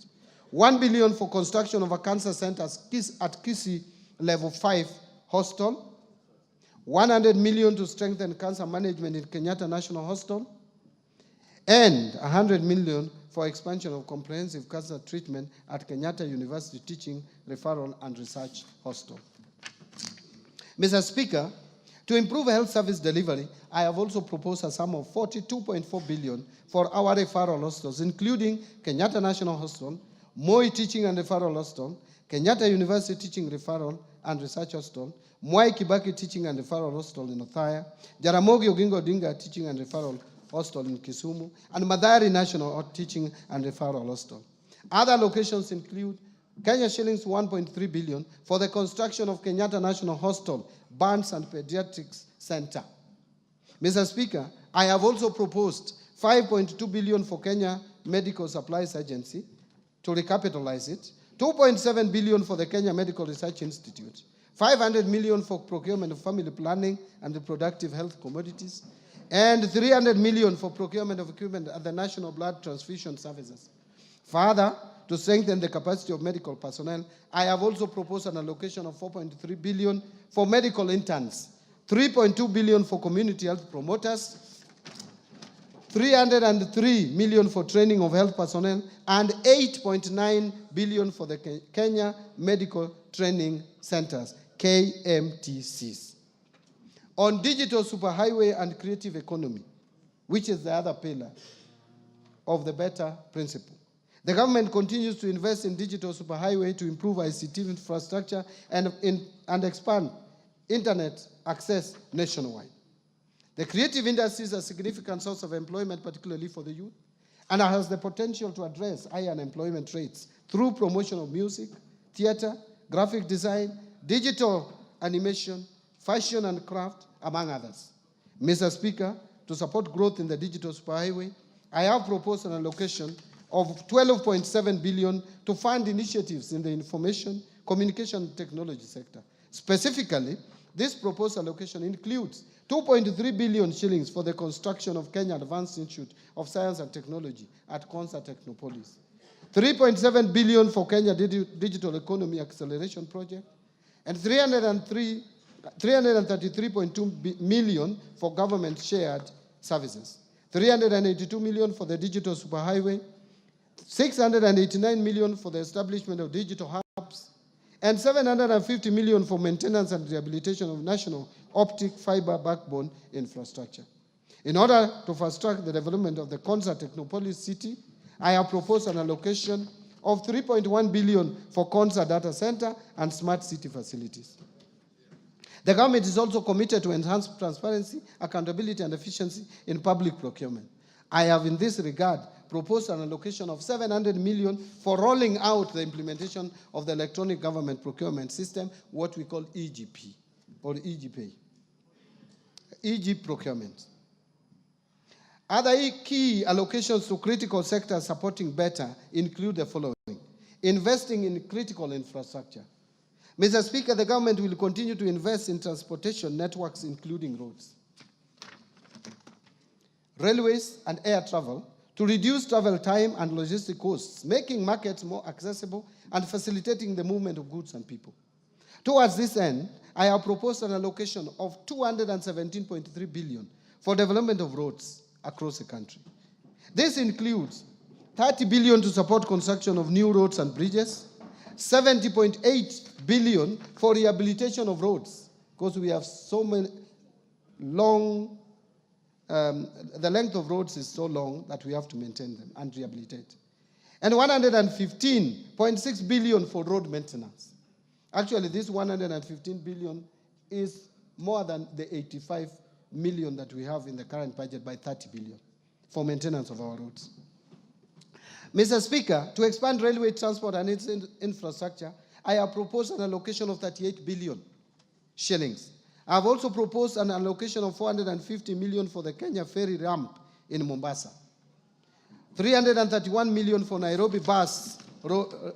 1 billion for construction of a cancer center at Kisii Level 5 Hospital, 100 million to strengthen cancer management in Kenyatta National Hospital, and 100 million for expansion of comprehensive cancer treatment at Kenyatta University Teaching, Referral, and Research Hospital. Mr. Speaker, to improve health service delivery, I have also proposed a sum of 42.4 billion for our referral hospitals, including Kenyatta National Hospital, Moi Teaching and Referral Hospital, Kenyatta University Teaching, Referral, and Research Hospital, Mwai Kibaki Teaching and Referral Hospital in Othaya, Jaramogi Oginga Odinga Teaching and Referral Hospital in Kisumu, and Mathare National Teaching and Referral Hospital. Other locations include Kenya shillings 1.3 billion for the construction of Kenyatta National Hospital, Burns and Pediatrics Center. Mr. Speaker, I have also proposed 5.2 billion for Kenya Medical Supplies Agency to recapitalize it, 2.7 billion for the Kenya Medical Research Institute, 500 million for procurement of family planning and reproductive health commodities, and 300 million for procurement of equipment at the National Blood Transfusion Services. Further, to strengthen the capacity of medical personnel, I have also proposed an allocation of 4.3 billion for medical interns 3.2 billion for community health promoters, 303 million for training of health personnel, and 8.9 billion for the Kenya Medical Training Centers, KMTCs. On digital superhighway and creative economy, which is the other pillar of the better principle, the government continues to invest in digital superhighway to improve ICT infrastructure and expand internet access nationwide. The creative industry is a significant source of employment, particularly for the youth, and has the potential to address high unemployment rates through promotion of music, theater, graphic design, digital animation, fashion and craft, among others. Mr. Speaker, to support growth in the digital superhighway, I have proposed an allocation of 12.7 billion to fund initiatives in the information, communication technology sector. Specifically, this proposed allocation includes 2.3 billion shillings for the construction of Kenya Advanced Institute of Science and Technology at Konza Technopolis, 3.7 billion for Kenya Digital Economy Acceleration Project, and 333.2 million for government shared services, 382 million for the digital superhighway, 689 million for the establishment of digital hubs, and 750 million for maintenance and rehabilitation of national optic fiber backbone infrastructure. In order to fast-track the development of the Konza Technopolis city, I have proposed an allocation of 3.1 billion for Konza data center and smart city facilities. The government is also committed to enhance transparency, accountability, and efficiency in public procurement. I have, in this regard, proposed an allocation of 700 million for rolling out the implementation of the electronic government procurement system, what we call EGP, or EGP, EG procurement. Other key allocations to critical sectors supporting better include the following: investing in critical infrastructure. Mr. Speaker, the government will continue to invest in transportation networks, including roads, railways, and air travel, to reduce travel time and logistic costs, making markets more accessible and facilitating the movement of goods and people. Towards this end, I have proposed an allocation of 217.3 billion for development of roads across the country. This includes 30 billion to support construction of new roads and bridges, 70.8 billion for rehabilitation of roads, because we have so many long, the length of roads is so long that we have to maintain them and rehabilitate. And 115.6 billion for road maintenance. Actually, this 115 billion is more than the 85 million that we have in the current budget by 30 billion for maintenance of our roads. Mr. Speaker, to expand railway transport and its infrastructure, I have proposed an allocation of 38 billion shillings. I have also proposed an allocation of 450 million for the Kenya ferry ramp in Mombasa, 331 million for Nairobi bus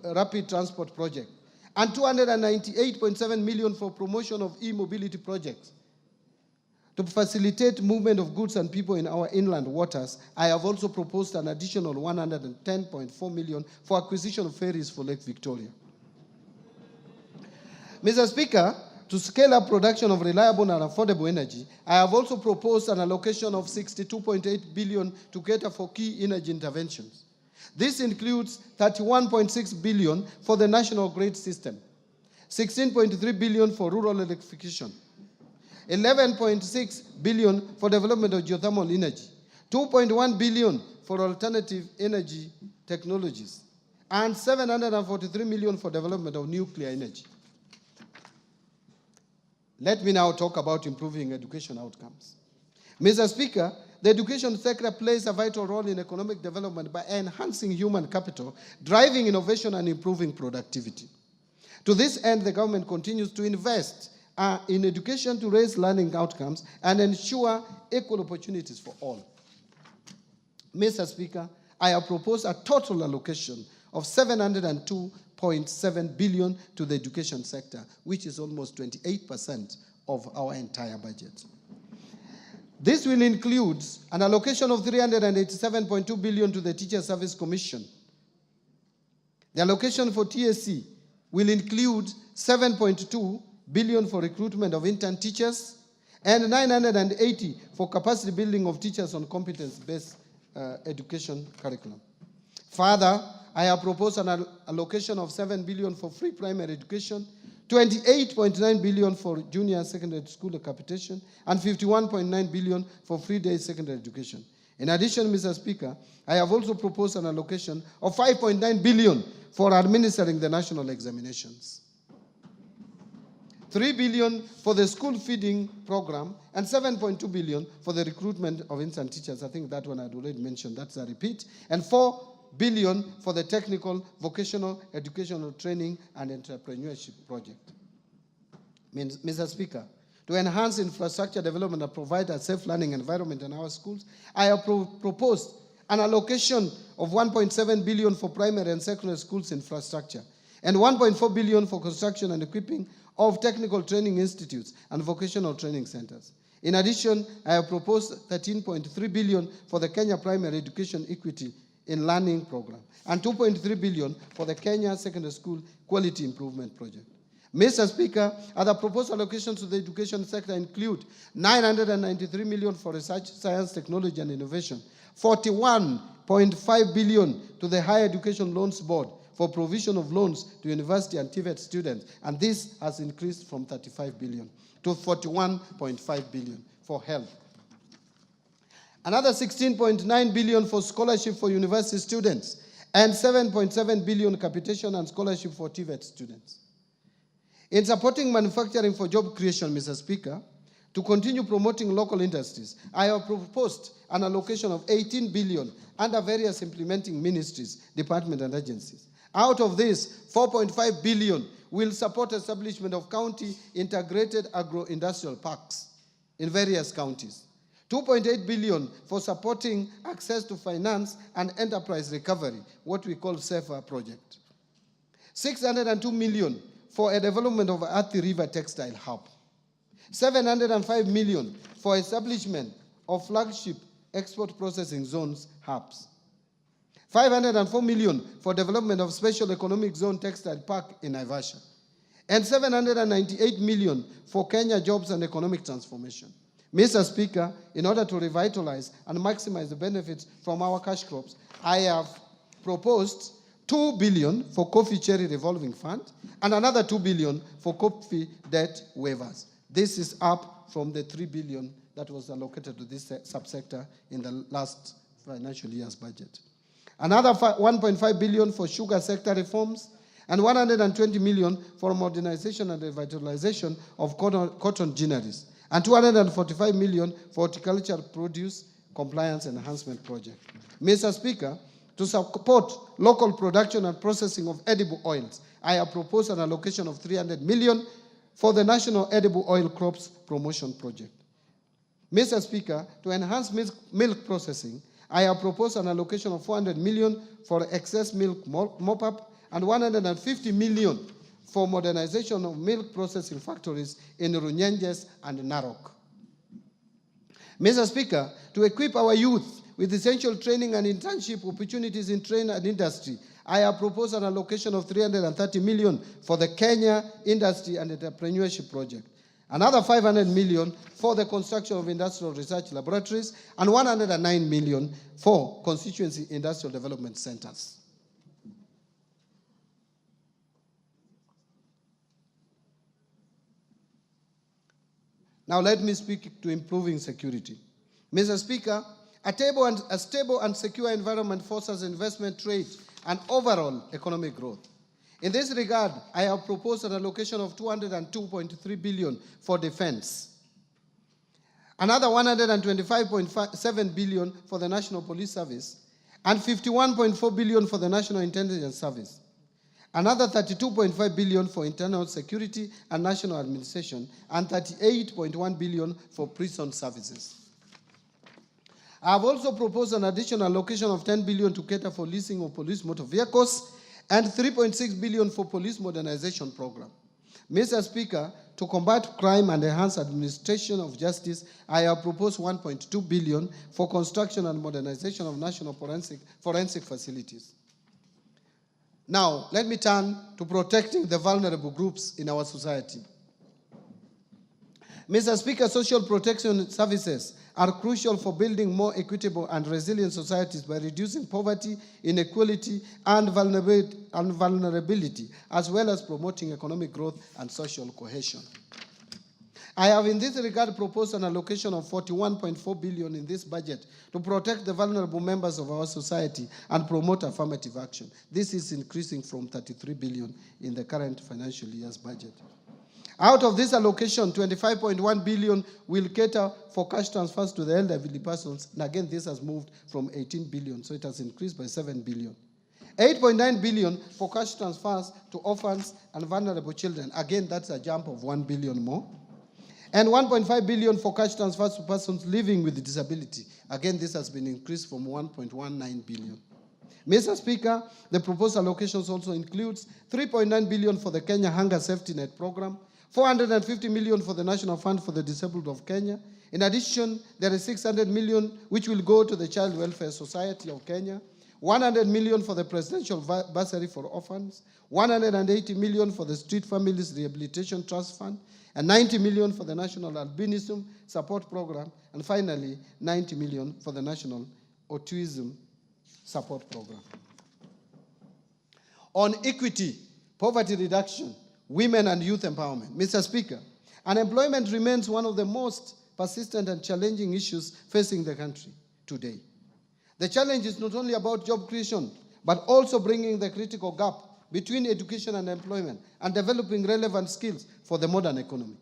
rapid transport project, and 298.7 million for promotion of e-mobility projects. To facilitate movement of goods and people in our inland waters, I have also proposed an additional 110.4 million for acquisition of ferries for Lake Victoria. Mr. Speaker, to scale up production of reliable and affordable energy, I have also proposed an allocation of 62.8 billion to cater for key energy interventions. This includes 31.6 billion for the national grid system, 16.3 billion for rural electrification, 11.6 billion for development of geothermal energy, 2.1 billion for alternative energy technologies, and 743 million for development of nuclear energy. Let me now talk about improving education outcomes. Mr. Speaker, the education sector plays a vital role in economic development by enhancing human capital, driving innovation, and improving productivity. To this end, the government continues to invest in education to raise learning outcomes and ensure equal opportunities for all. Mr. Speaker, I have proposed a total allocation of 702.7 billion to the education sector, which is almost 28% of our entire budget. This will include an allocation of 387.2 billion to the Teacher Service Commission. The allocation for TSC will include 7.2 billion for recruitment of intern teachers and 980 for capacity building of teachers on competence-based education curriculum. Further, I have proposed an allocation of 7 billion for free primary education, 28.9 billion for junior secondary school capitation, and 51.9 billion for free day secondary education. In addition, Mr. Speaker, I have also proposed an allocation of 5.9 billion for administering the national examinations, 3 billion for the school feeding program, and 7.2 billion for the recruitment of instant teachers. I think that one I'd already mentioned, that's a repeat, and 4 billion for the technical, vocational, educational training and entrepreneurship project. Mr. Speaker, to enhance infrastructure development and provide a safe learning environment in our schools, I have proposed an allocation of 1.7 billion for primary and secondary schools infrastructure, and 1.4 billion for construction and equipping of technical training institutes and vocational training centers. In addition, I have proposed 13.3 billion for the Kenya Primary Education Equity in Learning Program, and 2.3 billion for the Kenya Secondary School Quality Improvement Project. Mr. Speaker, other proposed allocations to the education sector include 993 million for research, science, technology, and innovation, 41.5 billion to the Higher Education Loans Board for provision of loans to university and TVET students, and this has increased from 35 billion to 41.5 billion for health. Another 16.9 billion for scholarship for university students, and 7.7 billion capitation and scholarship for TVET students. In supporting manufacturing for job creation, Mr. Speaker, to continue promoting local industries, I have proposed an allocation of 18 billion under various implementing ministries, departments, and agencies. Out of this, 4.5 billion will support establishment of county integrated agro-industrial parks in various counties. 2.8 billion for supporting access to finance and enterprise recovery, what we call SAFER project. 602 million for a development of Athi River Textile Hub. 705 million for establishment of flagship export processing zones hubs. 504 million for development of special economic zone textile park in Naivasha. And 798 million for Kenya jobs and economic transformation. Mr. Speaker, in order to revitalize and maximize the benefits from our cash crops, I have proposed 2 billion for coffee cherry revolving fund and another 2 billion for coffee debt waivers. This is up from the 3 billion that was allocated to this subsector in the last financial year's budget. Another 1.5 billion for sugar sector reforms, and 120 million for modernization and revitalization of cotton ginneries, and 245 million for horticultural produce compliance enhancement project. Mr. Speaker, to support local production and processing of edible oils, I have proposed an allocation of 300 million for the National Edible Oil Crops Promotion Project. Mr. Speaker, to enhance milk processing, I have proposed an allocation of 400 million for excess milk mop-up and 150 million for modernization of milk processing factories in Runyenjes and Narok. Mr. Speaker, to equip our youth with essential training and internship opportunities in trade and industry, I have proposed an allocation of 330 million for the Kenya Industry and Entrepreneurship Project, another 500 million for the construction of industrial research laboratories, and 109 million for constituency industrial development centers. Now let me speak to improving security. Mr. Speaker, a stable and secure environment fosters investment, trade, and overall economic growth. In this regard, I have proposed an allocation of 202.3 billion for defense, another 125.7 billion for the National Police Service, and 51.4 billion for the National Intelligence Service, another 32.5 billion for internal security and national administration, and 38.1 billion for prison services. I have also proposed an additional allocation of 10 billion to cater for leasing of police motor vehicles and 3.6 billion for police modernization program. Mr. Speaker, to combat crime and enhance administration of justice, I have proposed 1.2 billion for construction and modernization of national forensic facilities. Now, let me turn to protecting the vulnerable groups in our society. Mr. Speaker, social protection services are crucial for building more equitable and resilient societies by reducing poverty, inequality, and vulnerability, as well as promoting economic growth and social cohesion. I have in this regard proposed an allocation of 41.4 billion in this budget to protect the vulnerable members of our society and promote affirmative action. This is increasing from 33 billion in the current financial year's budget. Out of this allocation, 25.1 billion will cater for cash transfers to the elderly persons. And again, this has moved from 18 billion, so it has increased by 7 billion. 8.9 billion for cash transfers to orphans and vulnerable children. Again, that's a jump of 1 billion more. And 1.5 billion for cash transfers to persons living with disability. Again, this has been increased from 1.19 billion. Mr. Speaker, the proposed allocations also includes 3.9 billion for the Kenya Hunger Safety Net Program, 450 million for the National Fund for the Disabled of Kenya. In addition, there is 600 million which will go to the Child Welfare Society of Kenya, 100 million for the Presidential Bursary for Orphans, 180 million for the Street Families Rehabilitation Trust Fund, and 90 million for the National Albinism Support Program, and finally, 90 million for the National Autism Support Program. On equity, poverty reduction, women and youth empowerment. Mr. Speaker, unemployment remains one of the most persistent and challenging issues facing the country today. The challenge is not only about job creation, but also bringing the critical gap between education and employment and developing relevant skills for the modern economy.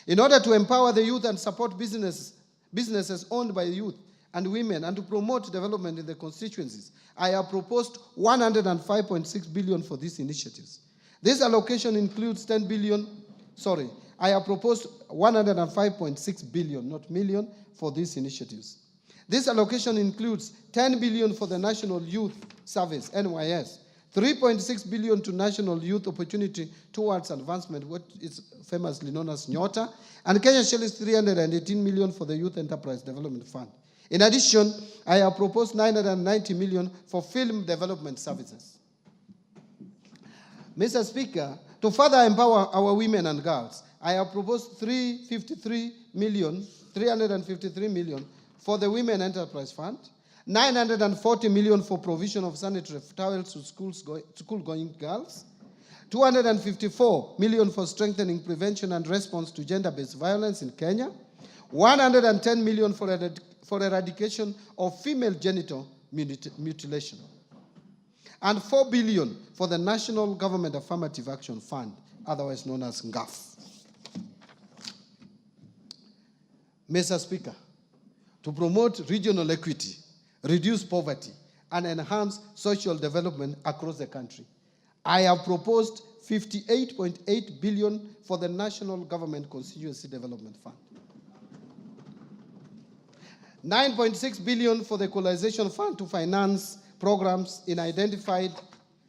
In order to empower the youth and support businesses owned by youth and women and to promote development in the constituencies, I have proposed 105.6 billion for these initiatives. This allocation includes I have proposed 105.6 billion, not million, for these initiatives. This allocation includes 10 billion for the National Youth Service, NYS, 3.6 billion to National Youth Opportunity Towards Advancement, what is famously known as NYOTA, and Kenya shillings 318 million for the Youth Enterprise Development Fund. In addition, I have proposed 990 million for film development services. Mr. Speaker, to further empower our women and girls, I have proposed 353 million for the Women Enterprise Fund, 940 million for provision of sanitary towels to school-going girls, 254 million for strengthening prevention and response to gender-based violence in Kenya, 110 million for eradication of female genital mutilation, and 4 billion for the National Government Affirmative Action Fund, otherwise known as NGAF. Mr. Speaker, to promote regional equity, reduce poverty, and enhance social development across the country, I have proposed 58.8 billion for the National Government Constituency Development Fund, 9.6 billion for the Equalization Fund to finance programs in identified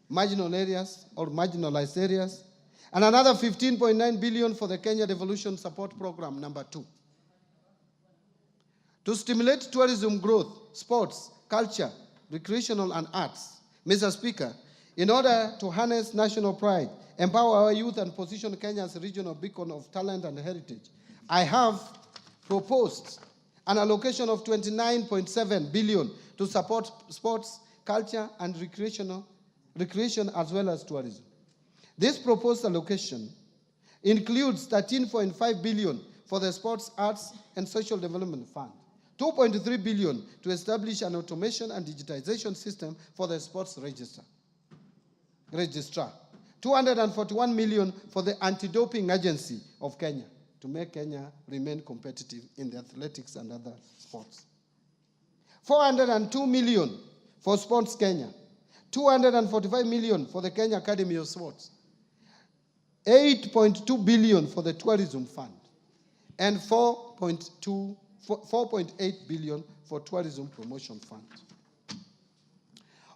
marginal areas or marginalized areas, and another 15.9 billion for the Kenya Devolution Support Program number 2. To stimulate tourism growth, sports, culture, recreational, and arts, Mr. Speaker, in order to harness national pride, empower our youth, and position Kenya as a regional beacon of talent and heritage, I have proposed an allocation of 29.7 billion to support sports, culture, and recreation as well as tourism. This proposed allocation includes 13.5 billion for the Sports, Arts, and Social Development Fund, 2.3 billion to establish an automation and digitization system for the sports registrar, 241 million for the Anti-Doping Agency of Kenya to make Kenya remain competitive in the athletics and other sports, 402 million for Sports Kenya, 245 million for the Kenya Academy of Sports, 8.2 billion for the Tourism Fund, and 4.8 billion for Tourism Promotion Fund.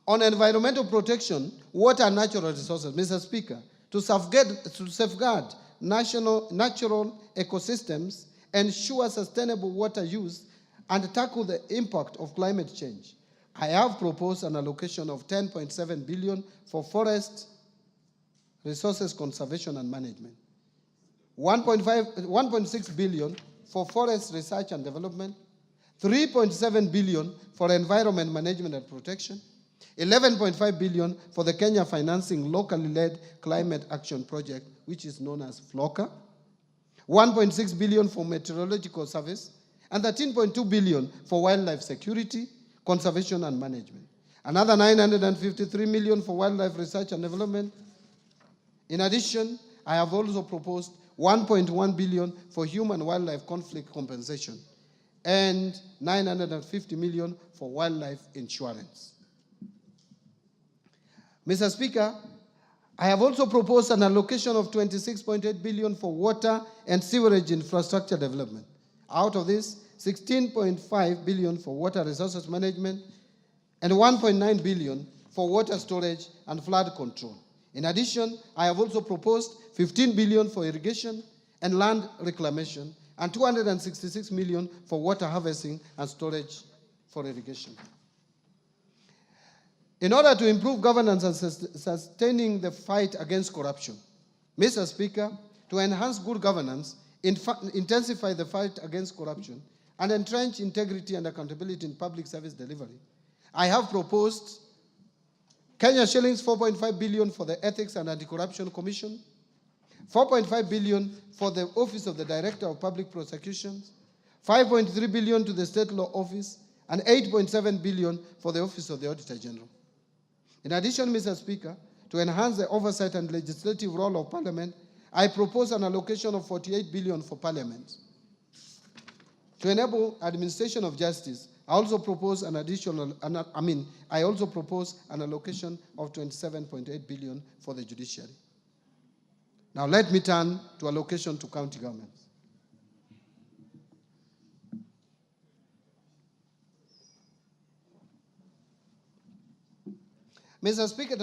On environmental protection, water and natural resources, Mr. Speaker, to safeguard natural ecosystems, ensure sustainable water use, and tackle the impact of climate change, I have proposed an allocation of 10.7 billion for forest resources conservation and management. 1.6 billion for forest research and development, 3.7 billion for environment management and protection, 11.5 billion for the Kenya Financing Locally Led Climate Action Project, which is known as FLOCA, 1.6 billion for meteorological service, and 13.2 billion for wildlife security, conservation, and management. Another 953 million for wildlife research and development. In addition, I have also proposed 1.1 billion for human-wildlife conflict compensation and 950 million for wildlife insurance. Mr. Speaker, I have also proposed an allocation of 26.8 billion for water and sewerage infrastructure development. Out of this, 16.5 billion for water resources management and 1.9 billion for water storage and flood control. In addition, I have also proposed 15 billion for irrigation and land reclamation and 266 million for water harvesting and storage for irrigation. In order to improve governance and sustaining the fight against corruption, Mr. Speaker, to enhance good governance, intensify the fight against corruption, and entrench integrity and accountability in public service delivery, I have proposed Kenya shillings 4.5 billion for the Ethics and Anti-Corruption Commission, 4.5 billion for the Office of the Director of Public Prosecutions, 5.3 billion to the State Law Office, and 8.7 billion for the Office of the Auditor General. In addition, Mr. Speaker, to enhance the oversight and legislative role of Parliament, I propose an allocation of 48 billion for Parliament. To enable administration of justice, I also propose an allocation of 27.8 billion for the judiciary. Now let me turn to allocation to county governments. Mr. Speaker,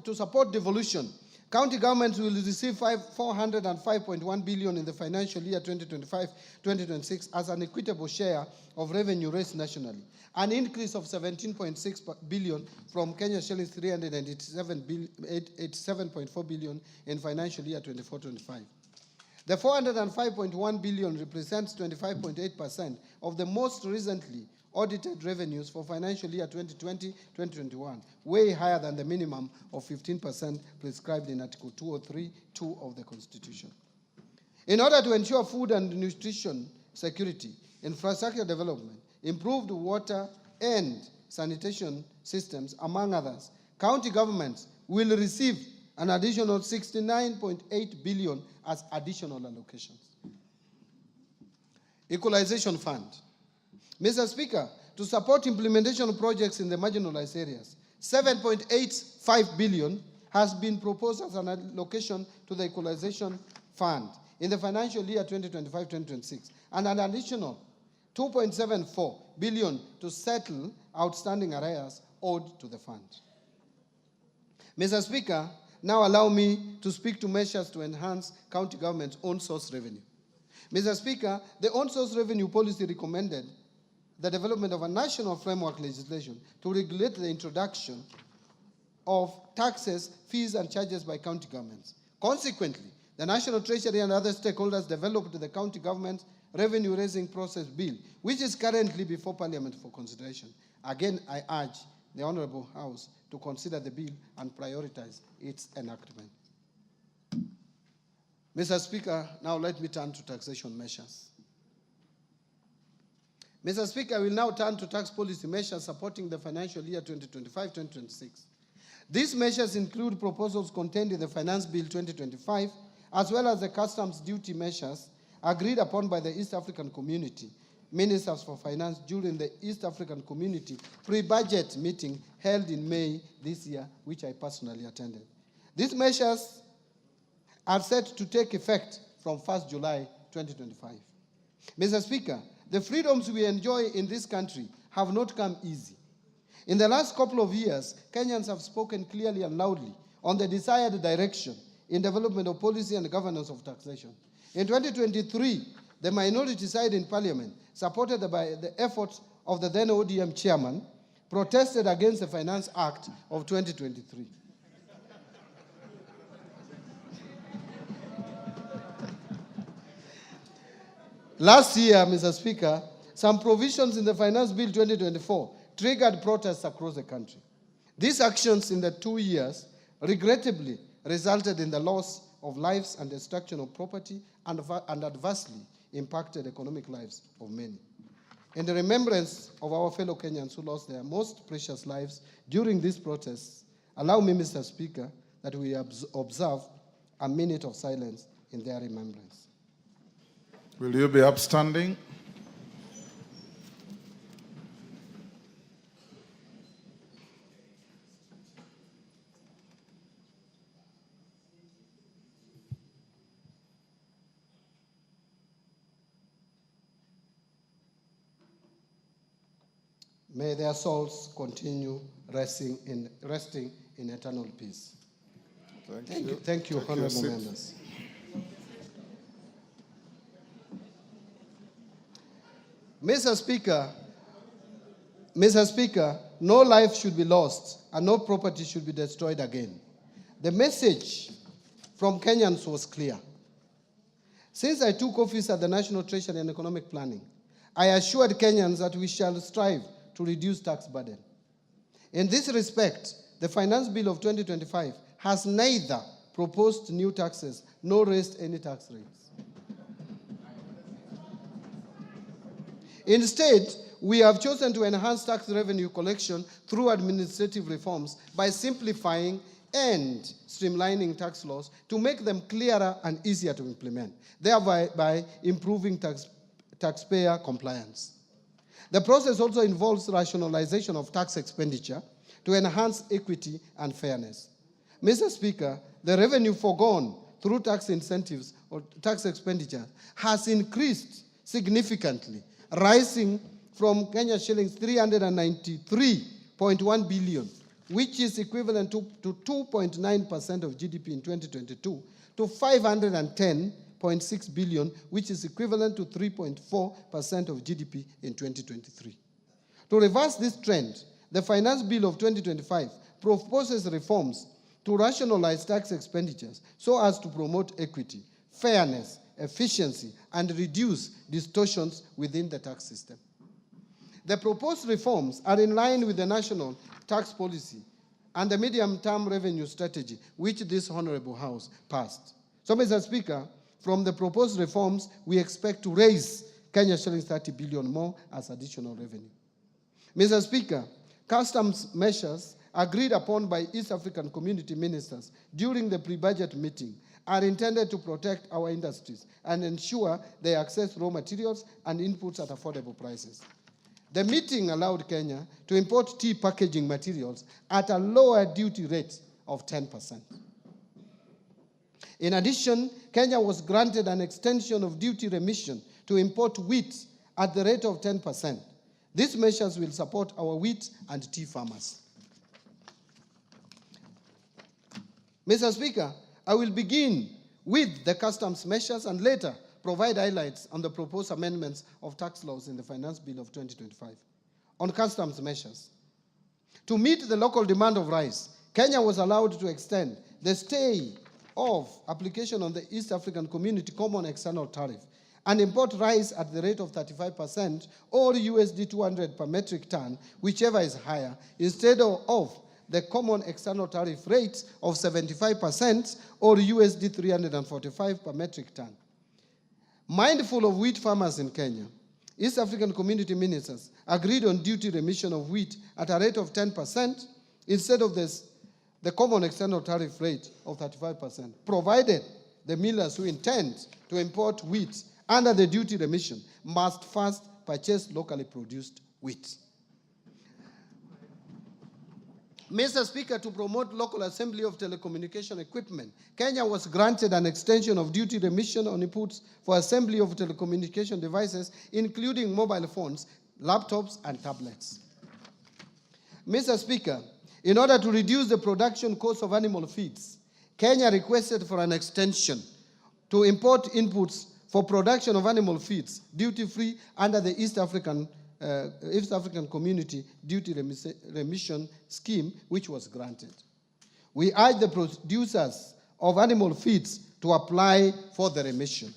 to support devolution, county governments will receive 405.1 billion in the financial year 2025-2026 as an equitable share of revenue raised nationally, an increase of 17.6 billion from Kenya shillings 387.4 billion in financial year 24-25. The 405.1 billion represents 25.8% of the most recently audited revenues for financial year 2020-2021, way higher than the minimum of 15% prescribed in Article 203(2) of the Constitution. In order to ensure food and nutrition security, infrastructure development, improved water and sanitation systems, among others, county governments will receive an additional 69.8 billion as additional allocations. Equalization Fund. Mr. Speaker, to support implementation of projects in the marginalized areas, 7.85 billion has been proposed as an allocation to the Equalization Fund in the financial year 2025-2026, and an additional 2.74 billion to settle outstanding arrears owed to the fund. Mr. Speaker, now allow me to speak to measures to enhance county government's own source revenue. Mr. Speaker, the own source revenue policy recommended the development of a national framework legislation to regulate the introduction of taxes, fees, and charges by county governments. Consequently, the National Treasury and other stakeholders developed the County Government Revenue Raising Process Bill, which is currently before Parliament for consideration. Again, I urge the Honorable House to consider the bill and prioritize its enactment. Mr. Speaker, now let me turn to taxation measures. Mr. Speaker, I will now turn to tax policy measures supporting the financial year 2025-2026. These measures include proposals contained in the Finance Bill 2025, as well as the customs duty measures agreed upon by the East African Community Ministers for Finance during the East African Community pre-budget meeting held in May this year, which I personally attended. These measures are set to take effect from 1st July 2025. Mr. Speaker, the freedoms we enjoy in this country have not come easy. In the last couple of years, Kenyans have spoken clearly and loudly on the desired direction in development of policy and governance of taxation. In 2023, the minority side in Parliament, supported by the efforts of the then ODM chairman, protested against the Finance Act of 2023. Last year, Mr. Speaker, some provisions in the Finance Bill 2024 triggered protests across the country. These actions in the 2 years regrettably resulted in the loss of lives and destruction of property and adversely impacted economic lives of many. In the remembrance of our fellow Kenyans who lost their most precious lives during these protests, allow me, Mr. Speaker, that we observe a minute of silence in their remembrance. Will you be upstanding? May their souls continue resting in eternal peace. Thank you, honorable members. Mr. Speaker, no life should be lost and no property should be destroyed again. The message from Kenyans was clear. Since I took office at the National Treasury and Economic Planning, I assured Kenyans that we shall strive to reduce tax burden. In this respect, the Finance Bill of 2025 has neither proposed new taxes nor raised any tax rates. Instead, we have chosen to enhance tax revenue collection through administrative reforms by simplifying and streamlining tax laws to make them clearer and easier to implement, thereby by improving taxpayer compliance. The process also involves rationalization of tax expenditure to enhance equity and fairness. Mr. Speaker, the revenue foregone through tax incentives or tax expenditure has increased significantly, rising from Kenya shillings 393.1 billion, which is equivalent to 2.9% of GDP in 2022, to 510.6 billion, which is equivalent to 3.4% of GDP in 2023. To reverse this trend, the Finance Bill of 2025 proposes reforms to rationalize tax expenditures so as to promote equity, fairness, efficiency, and reduce distortions within the tax system. The proposed reforms are in line with the national tax policy and the medium-term revenue strategy, which this Honorable House passed. So, Mr. Speaker, from the proposed reforms, we expect to raise Kenya shillings 30 billion more as additional revenue. Mr. Speaker, customs measures agreed upon by East African community ministers during the pre-budget meeting are intended to protect our industries and ensure they access raw materials and inputs at affordable prices. The meeting allowed Kenya to import tea packaging materials at a lower duty rate of 10%. In addition, Kenya was granted an extension of duty remission to import wheat at the rate of 10%. These measures will support our wheat and tea farmers. Mr. Speaker, I will begin with the customs measures and later provide highlights on the proposed amendments of tax laws in the Finance Bill of 2025. On customs measures, to meet the local demand of rice, Kenya was allowed to extend the stay of application on the East African Community Common External Tariff and import rice at the rate of 35% or USD 200 per metric ton, whichever is higher, instead of the common external tariff rate of 75% or USD 345 per metric ton. Mindful of wheat farmers in Kenya, East African community ministers agreed on duty remission of wheat at a rate of 10% instead of the common external tariff rate of 35%, provided the millers who intend to import wheat under the duty remission must first purchase locally produced wheat. Mr. Speaker, to promote local assembly of telecommunication equipment, Kenya was granted an extension of duty remission on inputs for assembly of telecommunication devices, including mobile phones, laptops, and tablets. Mr. Speaker, in order to reduce the production cost of animal feeds, Kenya requested for an extension to import inputs for production of animal feeds duty-free under the East African Community Duty Remission Scheme, which was granted. We urge the producers of animal feeds to apply for the remission.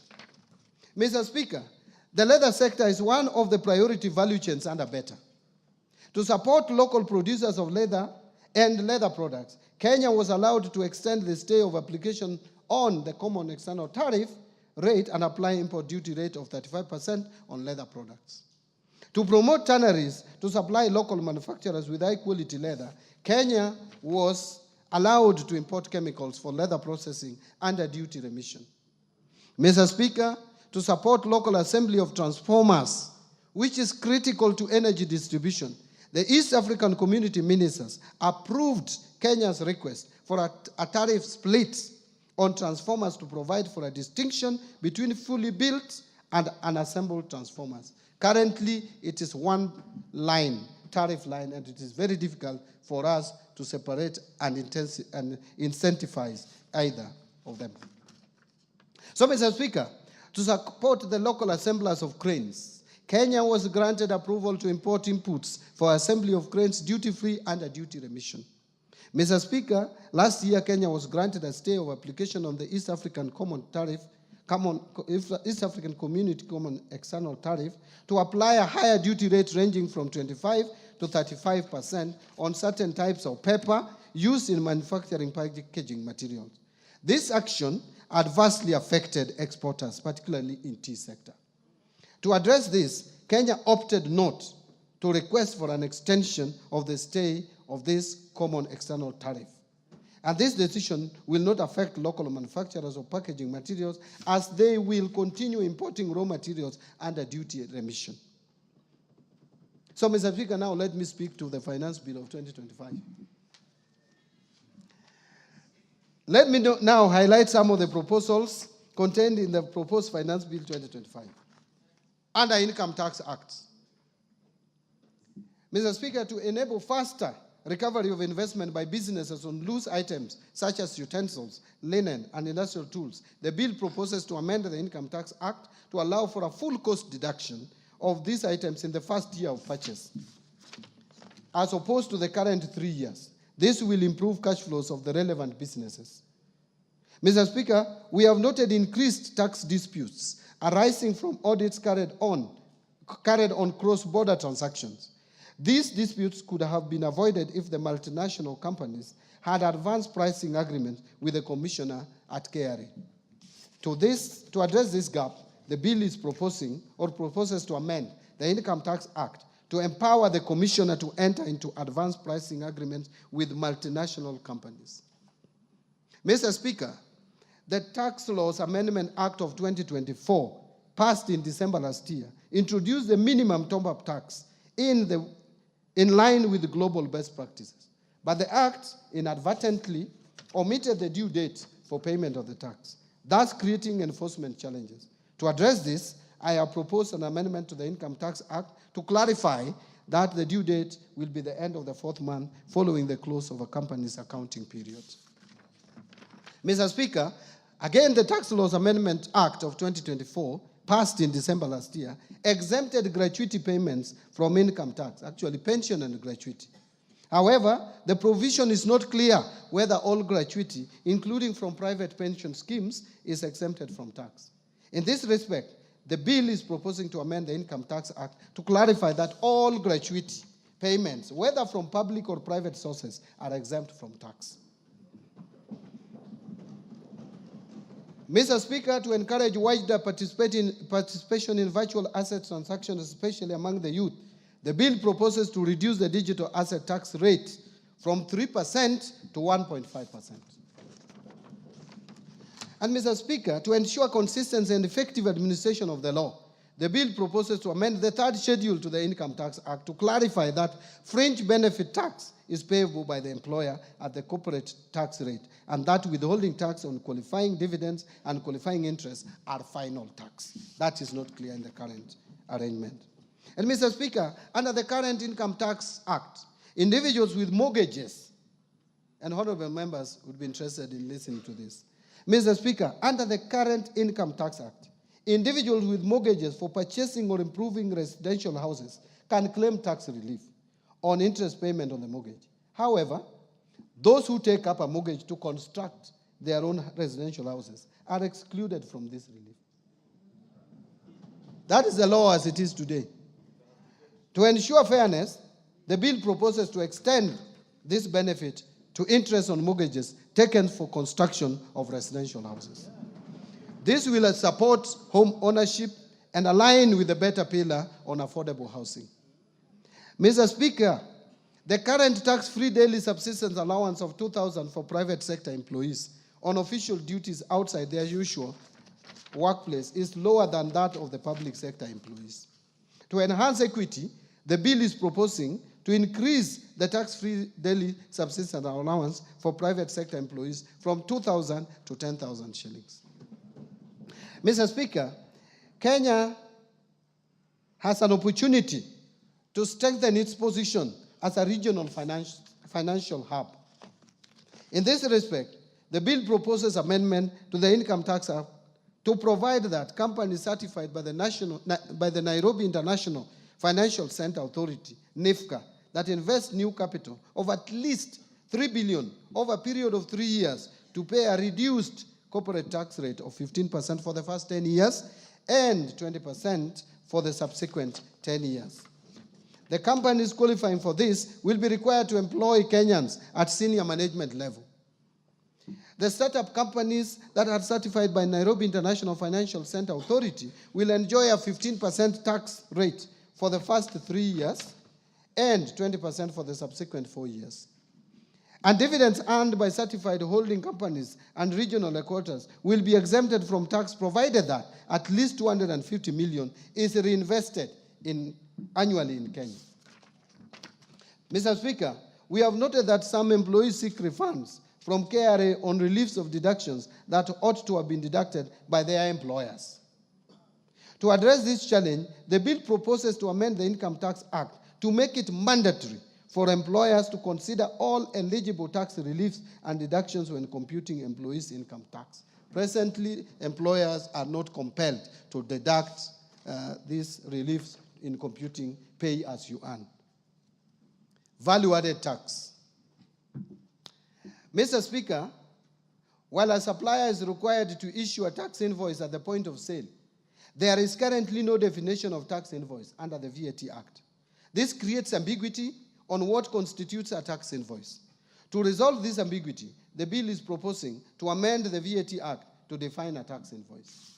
Mr. Speaker, The leather sector is one of the priority value chains under BETA. To support local producers of leather and leather products, Kenya was allowed to extend the stay of application on the common external tariff rate and apply import duty rate of 35% on leather products. To promote tanneries to supply local manufacturers with high-quality leather, Kenya was allowed to import chemicals for leather processing under duty remission. Mr. Speaker, to support local assembly of transformers, which is critical to energy distribution, the East African Community Ministers approved Kenya's request for a tariff split on transformers to provide for a distinction between fully built and unassembled transformers. Currently, it is one line, tariff line, and it is very difficult for us to separate and incentivize either of them. So, Mr. Speaker, to support the local assemblers of cranes, Kenya was granted approval to import inputs for assembly of cranes duty-free under duty remission. Mr. Speaker, last year Kenya was granted a stay of application on the East African East African Community Common External Tariff to apply a higher duty rate ranging from 25 to 35% on certain types of paper used in manufacturing packaging materials. This action adversely affected exporters, particularly in tea sector. To address this, Kenya opted not to request for an extension of the stay of this common external tariff. And this decision will not affect local manufacturers of packaging materials as they will continue importing raw materials under duty remission. So, Mr. Speaker, now let me speak to the Finance Bill of 2025. Let me now highlight some of the proposals contained in the proposed Finance Bill 2025 under Income Tax Act. Mr. Speaker, to enable faster recovery of investment by businesses on loose items such as utensils, linen, and industrial tools, the bill proposes to amend the Income Tax Act to allow for a full cost deduction of these items in the first year of purchase, as opposed to the current 3 years. This will improve cash flows of the relevant businesses. Mr. Speaker, we have noted increased tax disputes arising from audits carried on cross-border transactions. These disputes could have been avoided if the multinational companies had advanced pricing agreements with the commissioner at KRA. To address this gap, the bill is proposes to amend the Income Tax Act to empower the commissioner to enter into advanced pricing agreements with multinational companies. Mr. Speaker, the Tax Laws Amendment Act of 2024, passed in December last year, introduced the minimum top-up tax in line with global best practices. But the Act inadvertently omitted the due date for payment of the tax, thus creating enforcement challenges. To address this, I have proposed an amendment to the Income Tax Act to clarify that the due date will be the end of the 4th month following the close of a company's accounting period. Mr. Speaker, again, the Tax Laws Amendment Act of 2024, passed in December last year, exempted gratuity payments from income tax, actually pension and gratuity. However, the provision is not clear whether all gratuity, including from private pension schemes, is exempted from tax. In this respect, the bill is proposing to amend the Income Tax Act to clarify that all gratuity payments, whether from public or private sources, are exempt from tax. Mr. Speaker, to encourage wider participation in virtual asset transactions, especially among the youth, the bill proposes to reduce the digital asset tax rate from 3% to 1.5%. And Mr. Speaker, to ensure consistency and effective administration of the law, the bill proposes to amend the 3rd schedule to the Income Tax Act to clarify that fringe benefit tax is payable by the employer at the corporate tax rate, and that withholding tax on qualifying dividends and qualifying interest are final tax. That is not clear in the current arrangement. And Mr. Speaker, under the current Income Tax Act, individuals with mortgages, and honorable members would be interested in listening to this. Mr. Speaker, under the current Income Tax Act, individuals with mortgages for purchasing or improving residential houses can claim tax relief on interest payment on the mortgage. However, those who take up a mortgage to construct their own residential houses are excluded from this relief. That is the law as it is today. To ensure fairness, the bill proposes to extend this benefit to interest on mortgages taken for construction of residential houses. This will support home ownership and align with the better pillar on affordable housing. Mr. Speaker, the current tax-free daily subsistence allowance of $2,000 for private sector employees on official duties outside their usual workplace is lower than that of the public sector employees. To enhance equity, the bill is proposing to increase the tax-free daily subsistence allowance for private sector employees from 2,000 to 10,000 shillings. Mr. Speaker, Kenya has an opportunity to strengthen its position as a regional financial hub. In this respect, the bill proposes amendment to the Income Tax Act to provide that companies certified by the Nairobi International Financial Center Authority, NIFCA, that invest new capital of at least $3 billion over a period of 3 years to pay a reduced corporate tax rate of 15% for the first 10 years and 20% for the subsequent 10 years. The companies qualifying for this will be required to employ Kenyans at senior management level. The startup companies that are certified by Nairobi International Financial Center Authority will enjoy a 15% tax rate for the first 3 years and 20% for the subsequent 4 years. And dividends earned by certified holding companies and regional headquarters will be exempted from tax provided that at least 250 million is reinvested annually in Kenya. Mr. Speaker, we have noted that some employees seek refunds from KRA on reliefs of deductions that ought to have been deducted by their employers. To address this challenge, the bill proposes to amend the Income Tax Act to make it mandatory for employers to consider all eligible tax reliefs and deductions when computing employees' income tax. Presently, employers are not compelled to deduct these reliefs in computing pay as you earn. Value-added tax. Mr. Speaker, while a supplier is required to issue a tax invoice at the point of sale, there is currently no definition of tax invoice under the VAT Act. This creates ambiguity on what constitutes a tax invoice. To resolve this ambiguity, the bill is proposing to amend the VAT Act to define a tax invoice.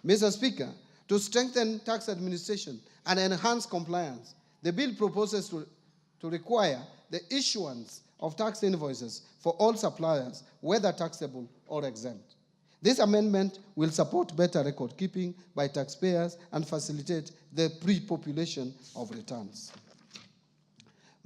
Mr. Speaker, to strengthen tax administration and enhance compliance, the bill proposes to require the issuance of tax invoices for all suppliers, whether taxable or exempt. This amendment will support better record keeping by taxpayers and facilitate the pre-population of returns.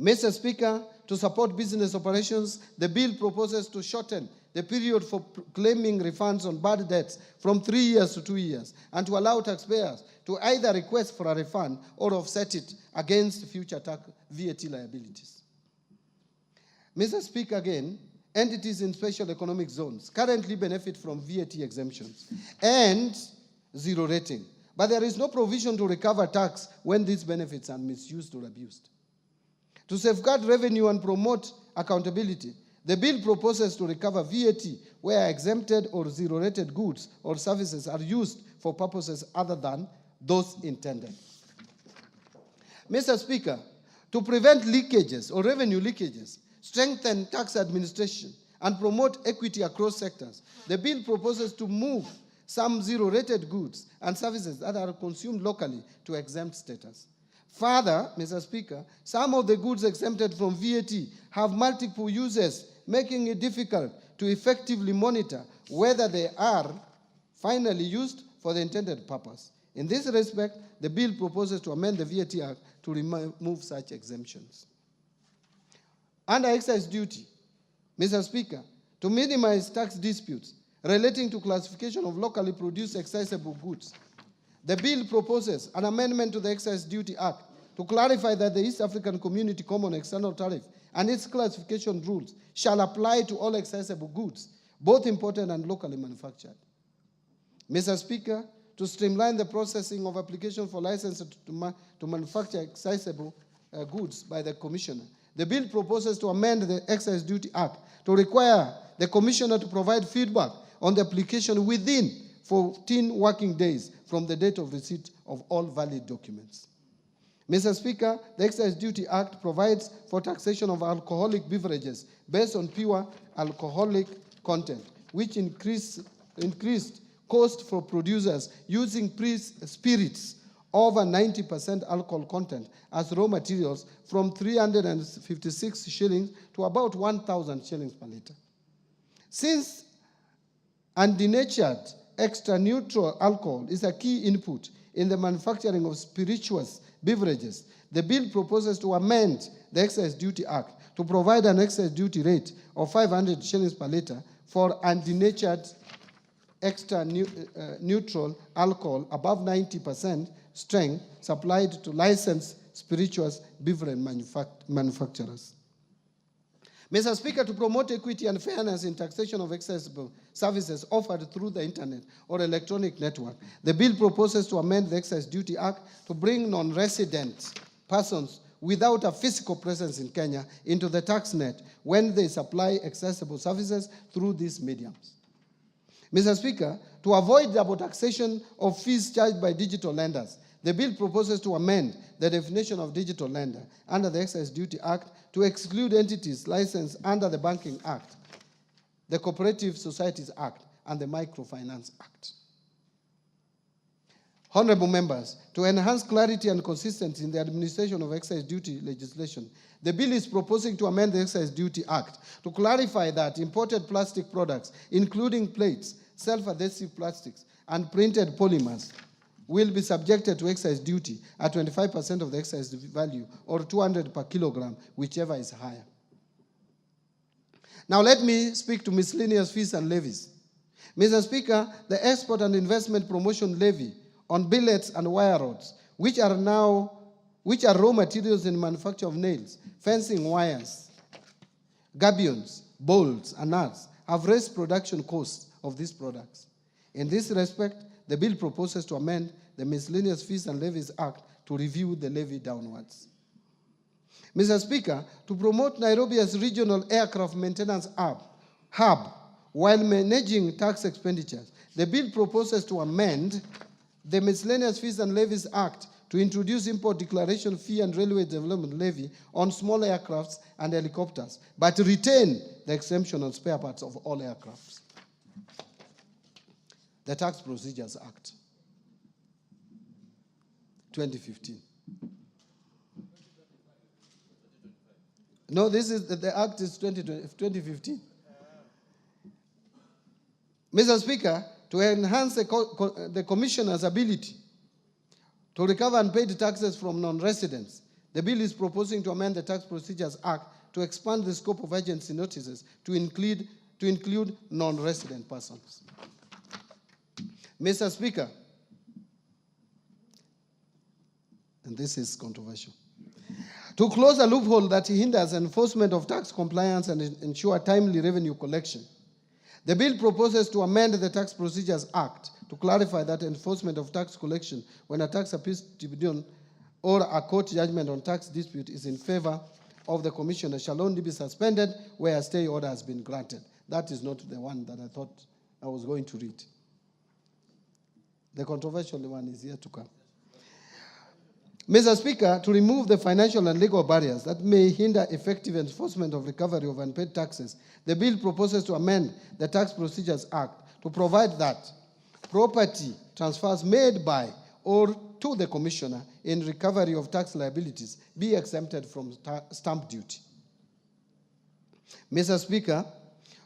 Mr. Speaker, to support business operations, the bill proposes to shorten the period for claiming refunds on bad debts from 3 years to 2 years, and to allow taxpayers to either request for a refund or offset it against future VAT liabilities. Mr. Speaker, again, entities in special economic zones currently benefit from VAT exemptions and zero rating, but there is no provision to recover tax when these benefits are misused or abused. To safeguard revenue and promote accountability, the bill proposes to recover VAT where exempted or zero-rated goods or services are used for purposes other than those intended. Mr. Speaker, to prevent leakages or revenue leakages, strengthen tax administration, and promote equity across sectors, the bill proposes to move some zero-rated goods and services that are consumed locally to exempt status. Further, Mr. Speaker, some of the goods exempted from VAT have multiple uses, making it difficult to effectively monitor whether they are finally used for the intended purpose. In this respect, the bill proposes to amend the VAT Act to remove such exemptions. Under excise duty, Mr. Speaker, to minimize tax disputes relating to classification of locally produced excisable goods, the bill proposes an amendment to the Excise Duty Act to clarify that the East African Community Common External Tariff and its classification rules shall apply to all excisable goods, both imported and locally manufactured. Mr. Speaker, to streamline the processing of application for license to manufacture excisable goods by the Commissioner, the bill proposes to amend the Excise Duty Act to require the Commissioner to provide feedback on the application within 14 working days from the date of receipt of all valid documents. Mr. Speaker, the Excise Duty Act provides for taxation of alcoholic beverages based on pure alcoholic content, which increased cost for producers using spirits over 90% alcohol content as raw materials from 356 shillings to about 1,000 shillings per litre. Since undenatured extra neutral alcohol is a key input in the manufacturing of spirituous beverages, the bill proposes to amend the Excise Duty Act to provide an excise duty rate of 500 shillings per litre for undenatured extra neutral alcohol above 90% strength supplied to licensed spirituous beverage manufacturers. Mr. Speaker, to promote equity and fairness in taxation of accessible services offered through the internet or electronic network, the bill proposes to amend the Excise Duty Act to bring non-resident persons without a physical presence in Kenya into the tax net when they supply accessible services through these mediums. Mr. Speaker, to avoid double taxation of fees charged by digital lenders, the bill proposes to amend the definition of digital lender under the Excise Duty Act to exclude entities licensed under the Banking Act, the Cooperative Societies Act, and the Microfinance Act. Honorable members, to enhance clarity and consistency in the administration of excise duty legislation, the bill is proposing to amend the Excise Duty Act to clarify that imported plastic products, including plates, self-adhesive plastics, and printed polymers, will be subjected to excise duty at 25% of the excise value, or 200 per kilogram, whichever is higher. Now let me speak to miscellaneous fees and levies. Mr. Speaker, the Export and Investment Promotion Levy on billets and wire rods, which are raw materials in the manufacture of nails, fencing wires, gabions, bolts, and nuts, have raised production costs of these products. In this respect, the bill proposes to amend the Miscellaneous Fees and Levies Act to review the levy downwards. Mr. Speaker, to promote Nairobi as regional aircraft maintenance hub while managing tax expenditures, the bill proposes to amend the Miscellaneous Fees and Levies Act to introduce import declaration fee and railway development levy on small aircrafts and helicopters, but retain the exemption on spare parts of all aircrafts. The Tax Procedures Act, 2015. No, the act is 2015. Mr. Speaker, to enhance the Commissioner's ability to recover unpaid taxes from non-residents, the bill is proposing to amend the Tax Procedures Act to expand the scope of agency notices to include non-resident persons. Mr. Speaker, and this is controversial, to close a loophole that hinders enforcement of tax compliance and ensure timely revenue collection, the bill proposes to amend the Tax Procedures Act to clarify that enforcement of tax collection when a tax appeals tribunal or a court judgment on tax dispute is in favor of the Commissioner shall only be suspended where a stay order has been granted. That is not the one that I thought I was going to read. The controversial one is yet to come. Mr. Speaker, to remove the financial and legal barriers that may hinder effective enforcement of recovery of unpaid taxes, the bill proposes to amend the Tax Procedures Act to provide that property transfers made by or to the Commissioner in recovery of tax liabilities be exempted from stamp duty. Mr. Speaker,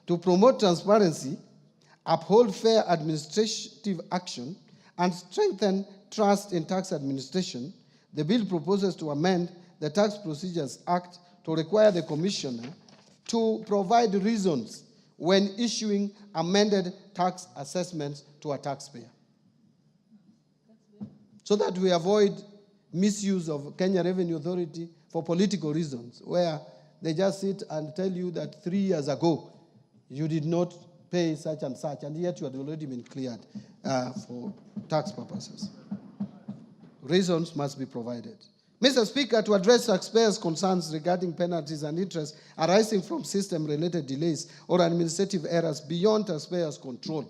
to promote transparency, uphold fair administrative action, and strengthen trust in tax administration, the bill proposes to amend the Tax Procedures Act to require the Commissioner to provide reasons when issuing amended tax assessments to a taxpayer, so that we avoid misuse of Kenya Revenue Authority for political reasons, where they just sit and tell you that 3 years ago you did not pay such and such, and yet you had already been cleared for tax purposes. Reasons must be provided. Mr. Speaker, to address taxpayers' concerns regarding penalties and interest arising from system-related delays or administrative errors beyond taxpayers' control,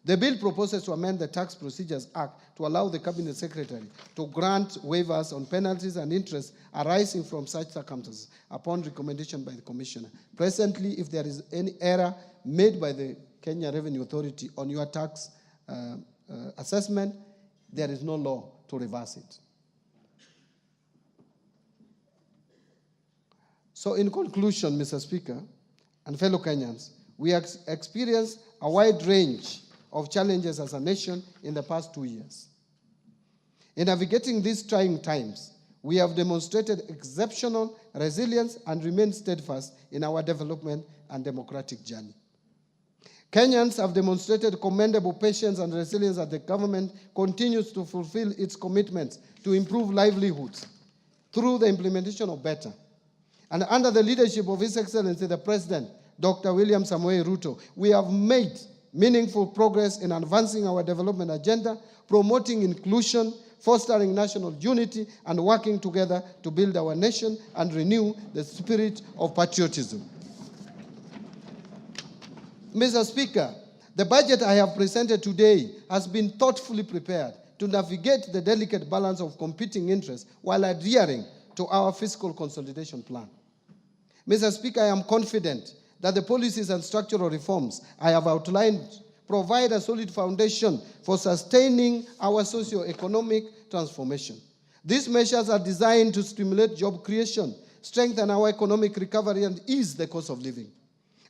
The bill proposes to amend the Tax Procedures Act to allow the Cabinet Secretary to grant waivers on penalties and interest arising from such circumstances upon recommendation by the Commissioner. Presently, if there is any error made by the Kenya Revenue Authority on your tax assessment, there is no law to reverse it. So in conclusion, Mr. Speaker and fellow Kenyans, we have experienced a wide range of challenges as a nation in the past 2 years. In navigating these trying times, we have demonstrated exceptional resilience and remained steadfast in our development and democratic journey. Kenyans have demonstrated commendable patience and resilience as the government continues to fulfill its commitments to improve livelihoods through the implementation of better. And under the leadership of His Excellency, the President, Dr. William Samoei Ruto, we have made meaningful progress in advancing our development agenda, promoting inclusion, fostering national unity, and working together to build our nation and renew the spirit of patriotism. Mr. Speaker, the budget I have presented today has been thoughtfully prepared to navigate the delicate balance of competing interests while adhering to our fiscal consolidation plan. Mr. Speaker, I am confident that the policies and structural reforms I have outlined provide a solid foundation for sustaining our socio-economic transformation. These measures are designed to stimulate job creation, strengthen our economic recovery, and ease the cost of living.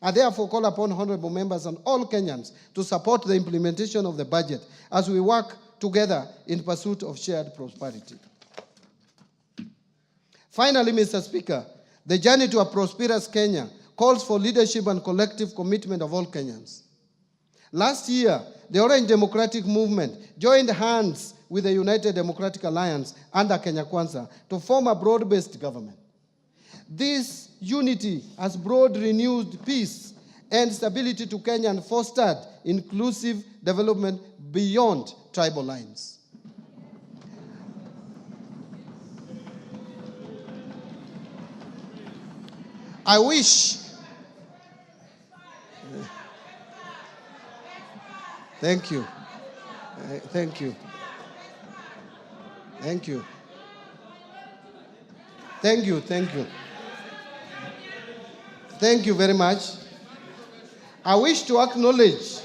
I therefore call upon honorable members and all Kenyans to support the implementation of the budget as we work together in pursuit of shared prosperity. Finally, Mr. Speaker, the journey to a prosperous Kenya calls for leadership and collective commitment of all Kenyans. Last year, the Orange Democratic Movement joined hands with the United Democratic Alliance under Kenya Kwanza to form a broad-based government. This unity has brought renewed peace and stability to Kenya and fostered inclusive development beyond tribal lines. I wish. Thank you. Thank you. Thank you. Thank you. Thank you. Thank you very much. I wish to acknowledge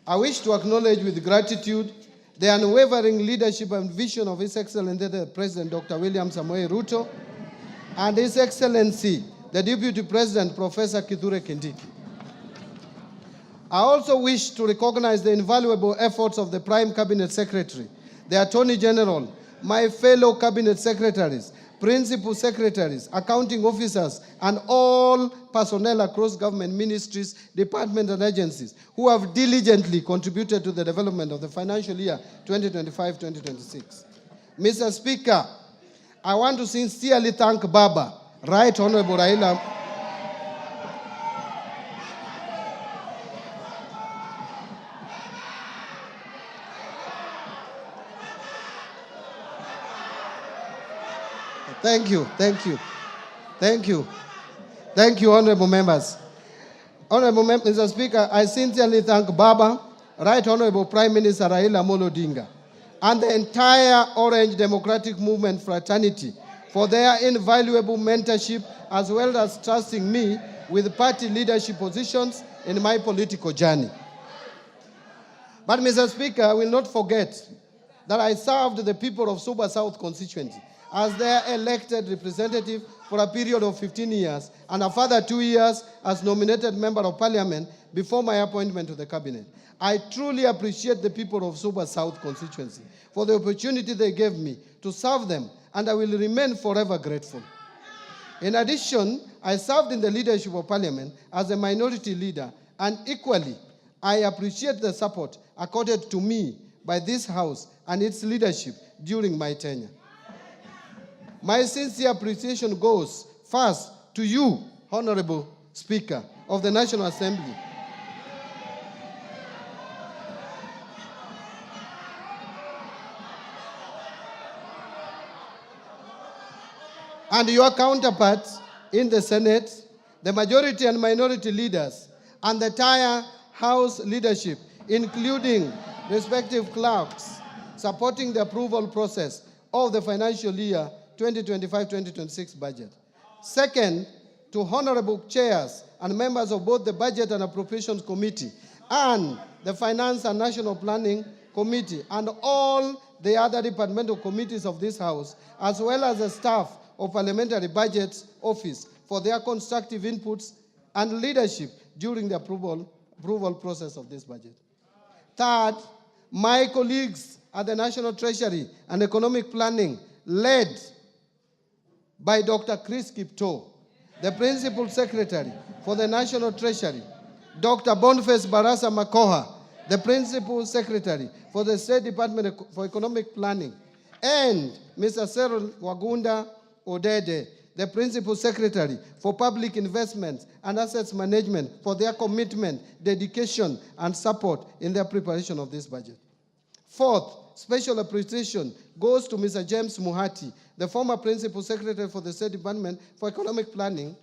with gratitude the unwavering leadership and vision of His Excellency the President Dr. William Samoei Ruto and His Excellency the Deputy President Professor Kithure Kindiki. I also wish to recognize the invaluable efforts of the Prime Cabinet Secretary, the Attorney General, my fellow Cabinet Secretaries, Principal Secretaries, Accounting Officers, and all personnel across government ministries, departments, and agencies who have diligently contributed to the development of the financial year 2025-2026. Mr. Speaker, I want to sincerely thank Baba, Right Honorable Raila. Thank you, honorable members. Mr. Speaker, I sincerely thank Baba, Right Honorable Prime Minister Raila Amolo Odinga, and the entire Orange Democratic Movement fraternity for their invaluable mentorship as well as trusting me with party leadership positions in my political journey. But Mr. Speaker, I will not forget that I served the people of Suba South constituency as their elected representative for a period of 15 years and a further 2 years as nominated member of parliament before my appointment to the cabinet. I truly appreciate the people of Suba South constituency for the opportunity they gave me to serve them, and I will remain forever grateful. In addition, I served in the leadership of parliament as a minority leader, and equally, I appreciate the support accorded to me by this House and its leadership during my tenure. My sincere appreciation goes first to you, Honorable Speaker of the National Assembly, and your counterparts in the Senate, the majority and minority leaders, and the entire House leadership including respective clerks, supporting the approval process of the financial year 2025-2026 budget. Second, to honorable chairs and members of both the Budget and Appropriations Committee and the Finance and National Planning Committee and all the other departmental committees of this House, as well as the staff of Parliamentary Budget Office for their constructive inputs and leadership during the approval process of this budget. Third, my colleagues at the National Treasury and Economic Planning, led by Dr. Chris Kipto, the Principal Secretary for the National Treasury, Dr. Boniface Barasa Makoha, the Principal Secretary for the State Department for Economic Planning, and Mr. Cyril Wagunda Odede, the Principal Secretary for Public Investments and Assets Management, for their commitment, dedication, and support in their preparation of this budget. Fourth, special appreciation goes to Mr. James Muhati, the former Principal Secretary for the State Department for Economic Planning,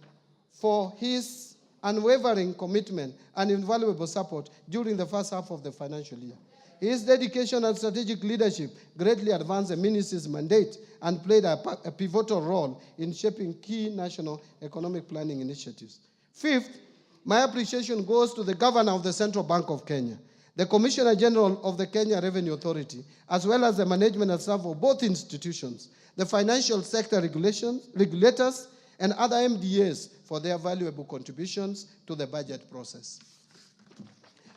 for his unwavering commitment and invaluable support during the first half of the financial year. His dedication and strategic leadership greatly advanced the ministry's mandate and played a pivotal role in shaping key national economic planning initiatives. Fifth, my appreciation goes to the Governor of the Central Bank of Kenya, the Commissioner General of the Kenya Revenue Authority, as well as the management and staff of both institutions, the financial sector regulators, and other MDAs for their valuable contributions to the budget process.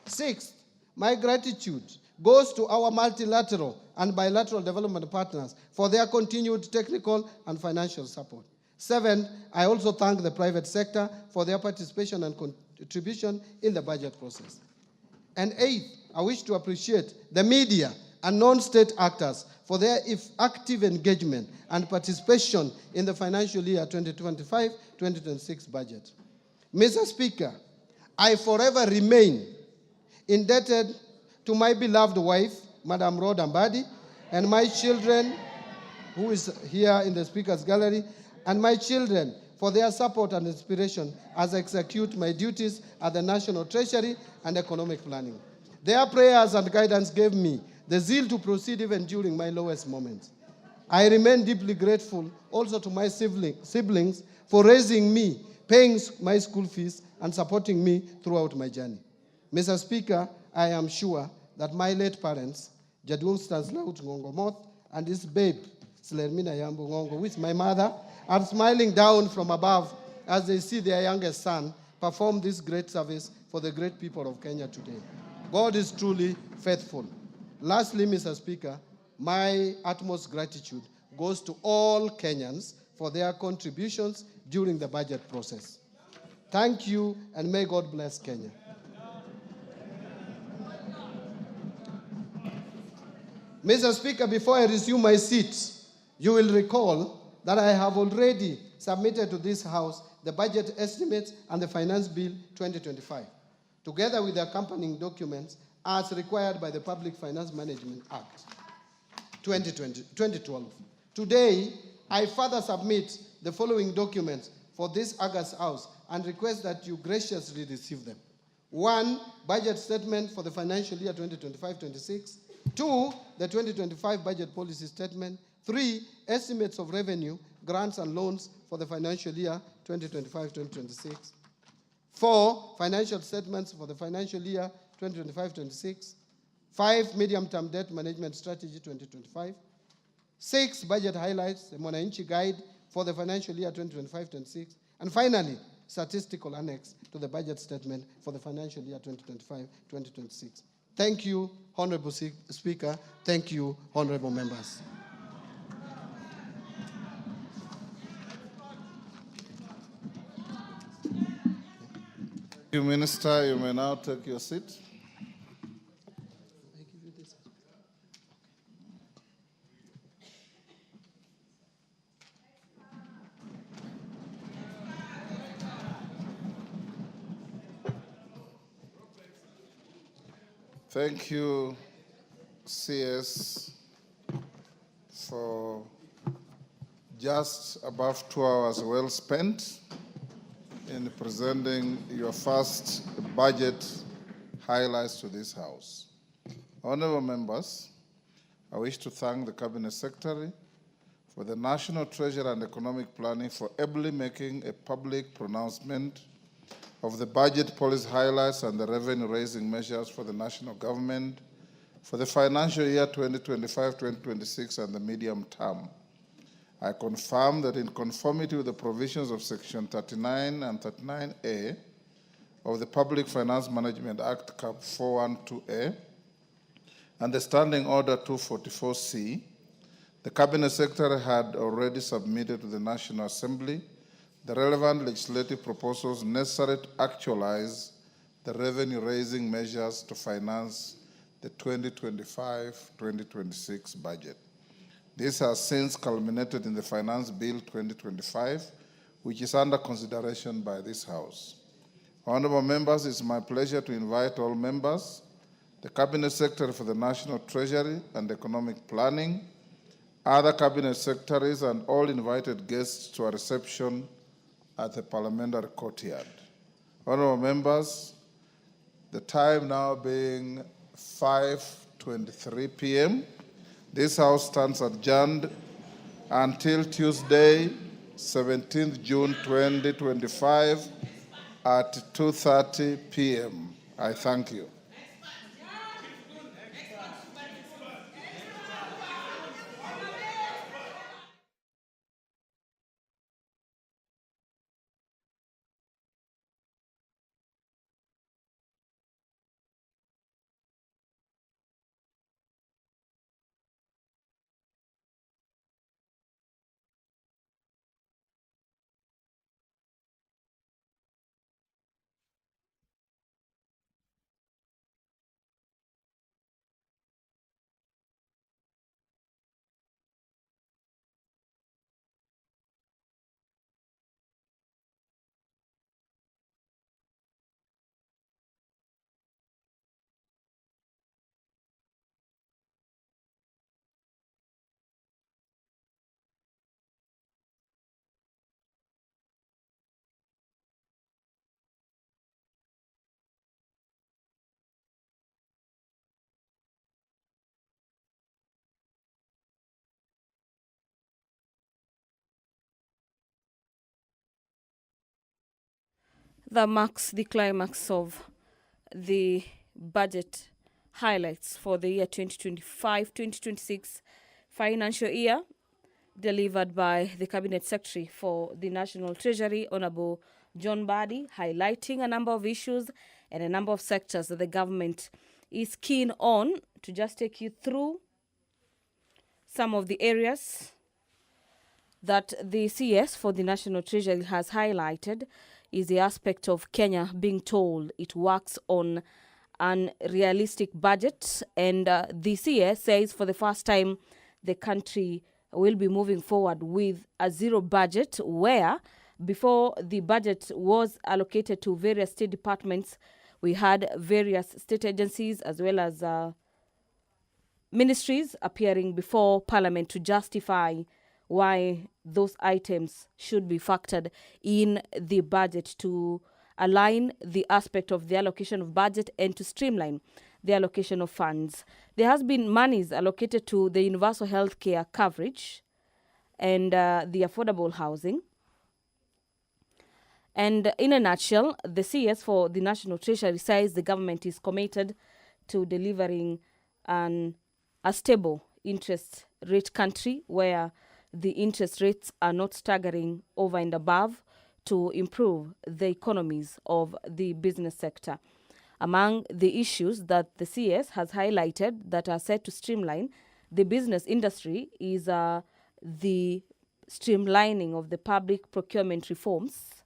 Sixth, my gratitude goes to our multilateral and bilateral development partners for their continued technical and financial support. Seventh, I also thank the private sector for their participation and contribution in the budget process. And eighth, I wish to appreciate the media and non-state actors for their active engagement and participation in the financial year 2025-2026 budget. Mr. Speaker, I forever remain indebted to my beloved wife, Madam Rhoda Mbadi, and my children, who is here in the Speaker's Gallery, and my children for their support and inspiration as I execute my duties at the National Treasury and Economic Planning. Their prayers and guidance gave me the zeal to proceed even during my lowest moments. I remain deeply grateful also to my siblings for raising me, paying my school fees, and supporting me throughout my journey. Mr. Speaker, I am sure that my late parents, Jadung Stanislaus Ngongo Moth and his babe, Slermina Yambo Ngongo, with my mother, are smiling down from above as they see their youngest son perform this great service for the great people of Kenya today. God is truly faithful. Lastly, Mr. Speaker, my utmost gratitude goes to all Kenyans for their contributions during the budget process. Thank you, and may God bless Kenya. Mr. Speaker, before I resume my seat, you will recall that I have already submitted to this House the budget estimates and the Finance Bill 2025, together with the accompanying documents as required by the Public Finance Management Act 2012. Today, I further submit the following documents for this August House and request that you graciously receive them. 1, budget statement for the financial year 2025-26. 2, the 2025 budget policy statement. 3, estimates of revenue, grants and loans for the financial year 2025-2026. 4, financial statements for the financial year 2025-26. 5, medium-term debt management strategy 2025. 6, budget highlights, the Mwananchi Guide for the financial year 2025-26. And finally, statistical annex to the budget statement for the financial year 2025-2026. Thank you, Honorable Speaker. Thank you, honorable members. Thank you, Minister. You may now take your seat. Thank you, CS, for just above 2 hours well spent in presenting your first budget highlights to this House. Honorable members, I wish to thank the Cabinet Secretary for the National Treasury and Economic Planning for ably making a public pronouncement of the budget policy highlights and the revenue-raising measures for the national government for the financial year 2025-2026 and the medium term. I confirm that in conformity with the provisions of Section 39 and 39A of the Public Finance Management Act, Cap 412A, and the Standing Order 244C, the Cabinet Secretary had already submitted to the National Assembly the relevant legislative proposals necessary to actualize the revenue-raising measures to finance the 2025-2026 budget. This has since culminated in the Finance Bill 2025, which is under consideration by this House. Honorable members, it's my pleasure to invite all members, the Cabinet Secretary for the National Treasury and Economic Planning, other Cabinet Secretaries, and all invited guests to a reception at the Parliamentary Courtyard. Honorable members, the time now being 5:23 p.m., this House stands adjourned until Tuesday, 17th June 2025 at 2:30 p.m. I thank you. That marks the climax of the budget highlights for the year 2025-2026 financial year, delivered by the Cabinet Secretary for the National Treasury, Honorable John Badi, highlighting a number of issues and a number of sectors that the government is keen on. To just take you through some of the areas that the CS for the National Treasury has highlighted is the aspect of Kenya being told it works on an realistic budget, and the CS says for the first time the country will be moving forward with a zero budget, where before the budget was allocated to various state departments, we had various state agencies as well as ministries appearing before Parliament to justify why those items should be factored in the budget to align the aspect of the allocation of budget and to streamline the allocation of funds. There has been monies allocated to the universal health care coverage and the affordable housing. And in a nutshell, the CS for the National Treasury says the government is committed to delivering a stable interest rate country where the interest rates are not staggering over and above to improve the economies of the business sector. Among the issues that the CS has highlighted that are set to streamline the business industry is the streamlining of the public procurement reforms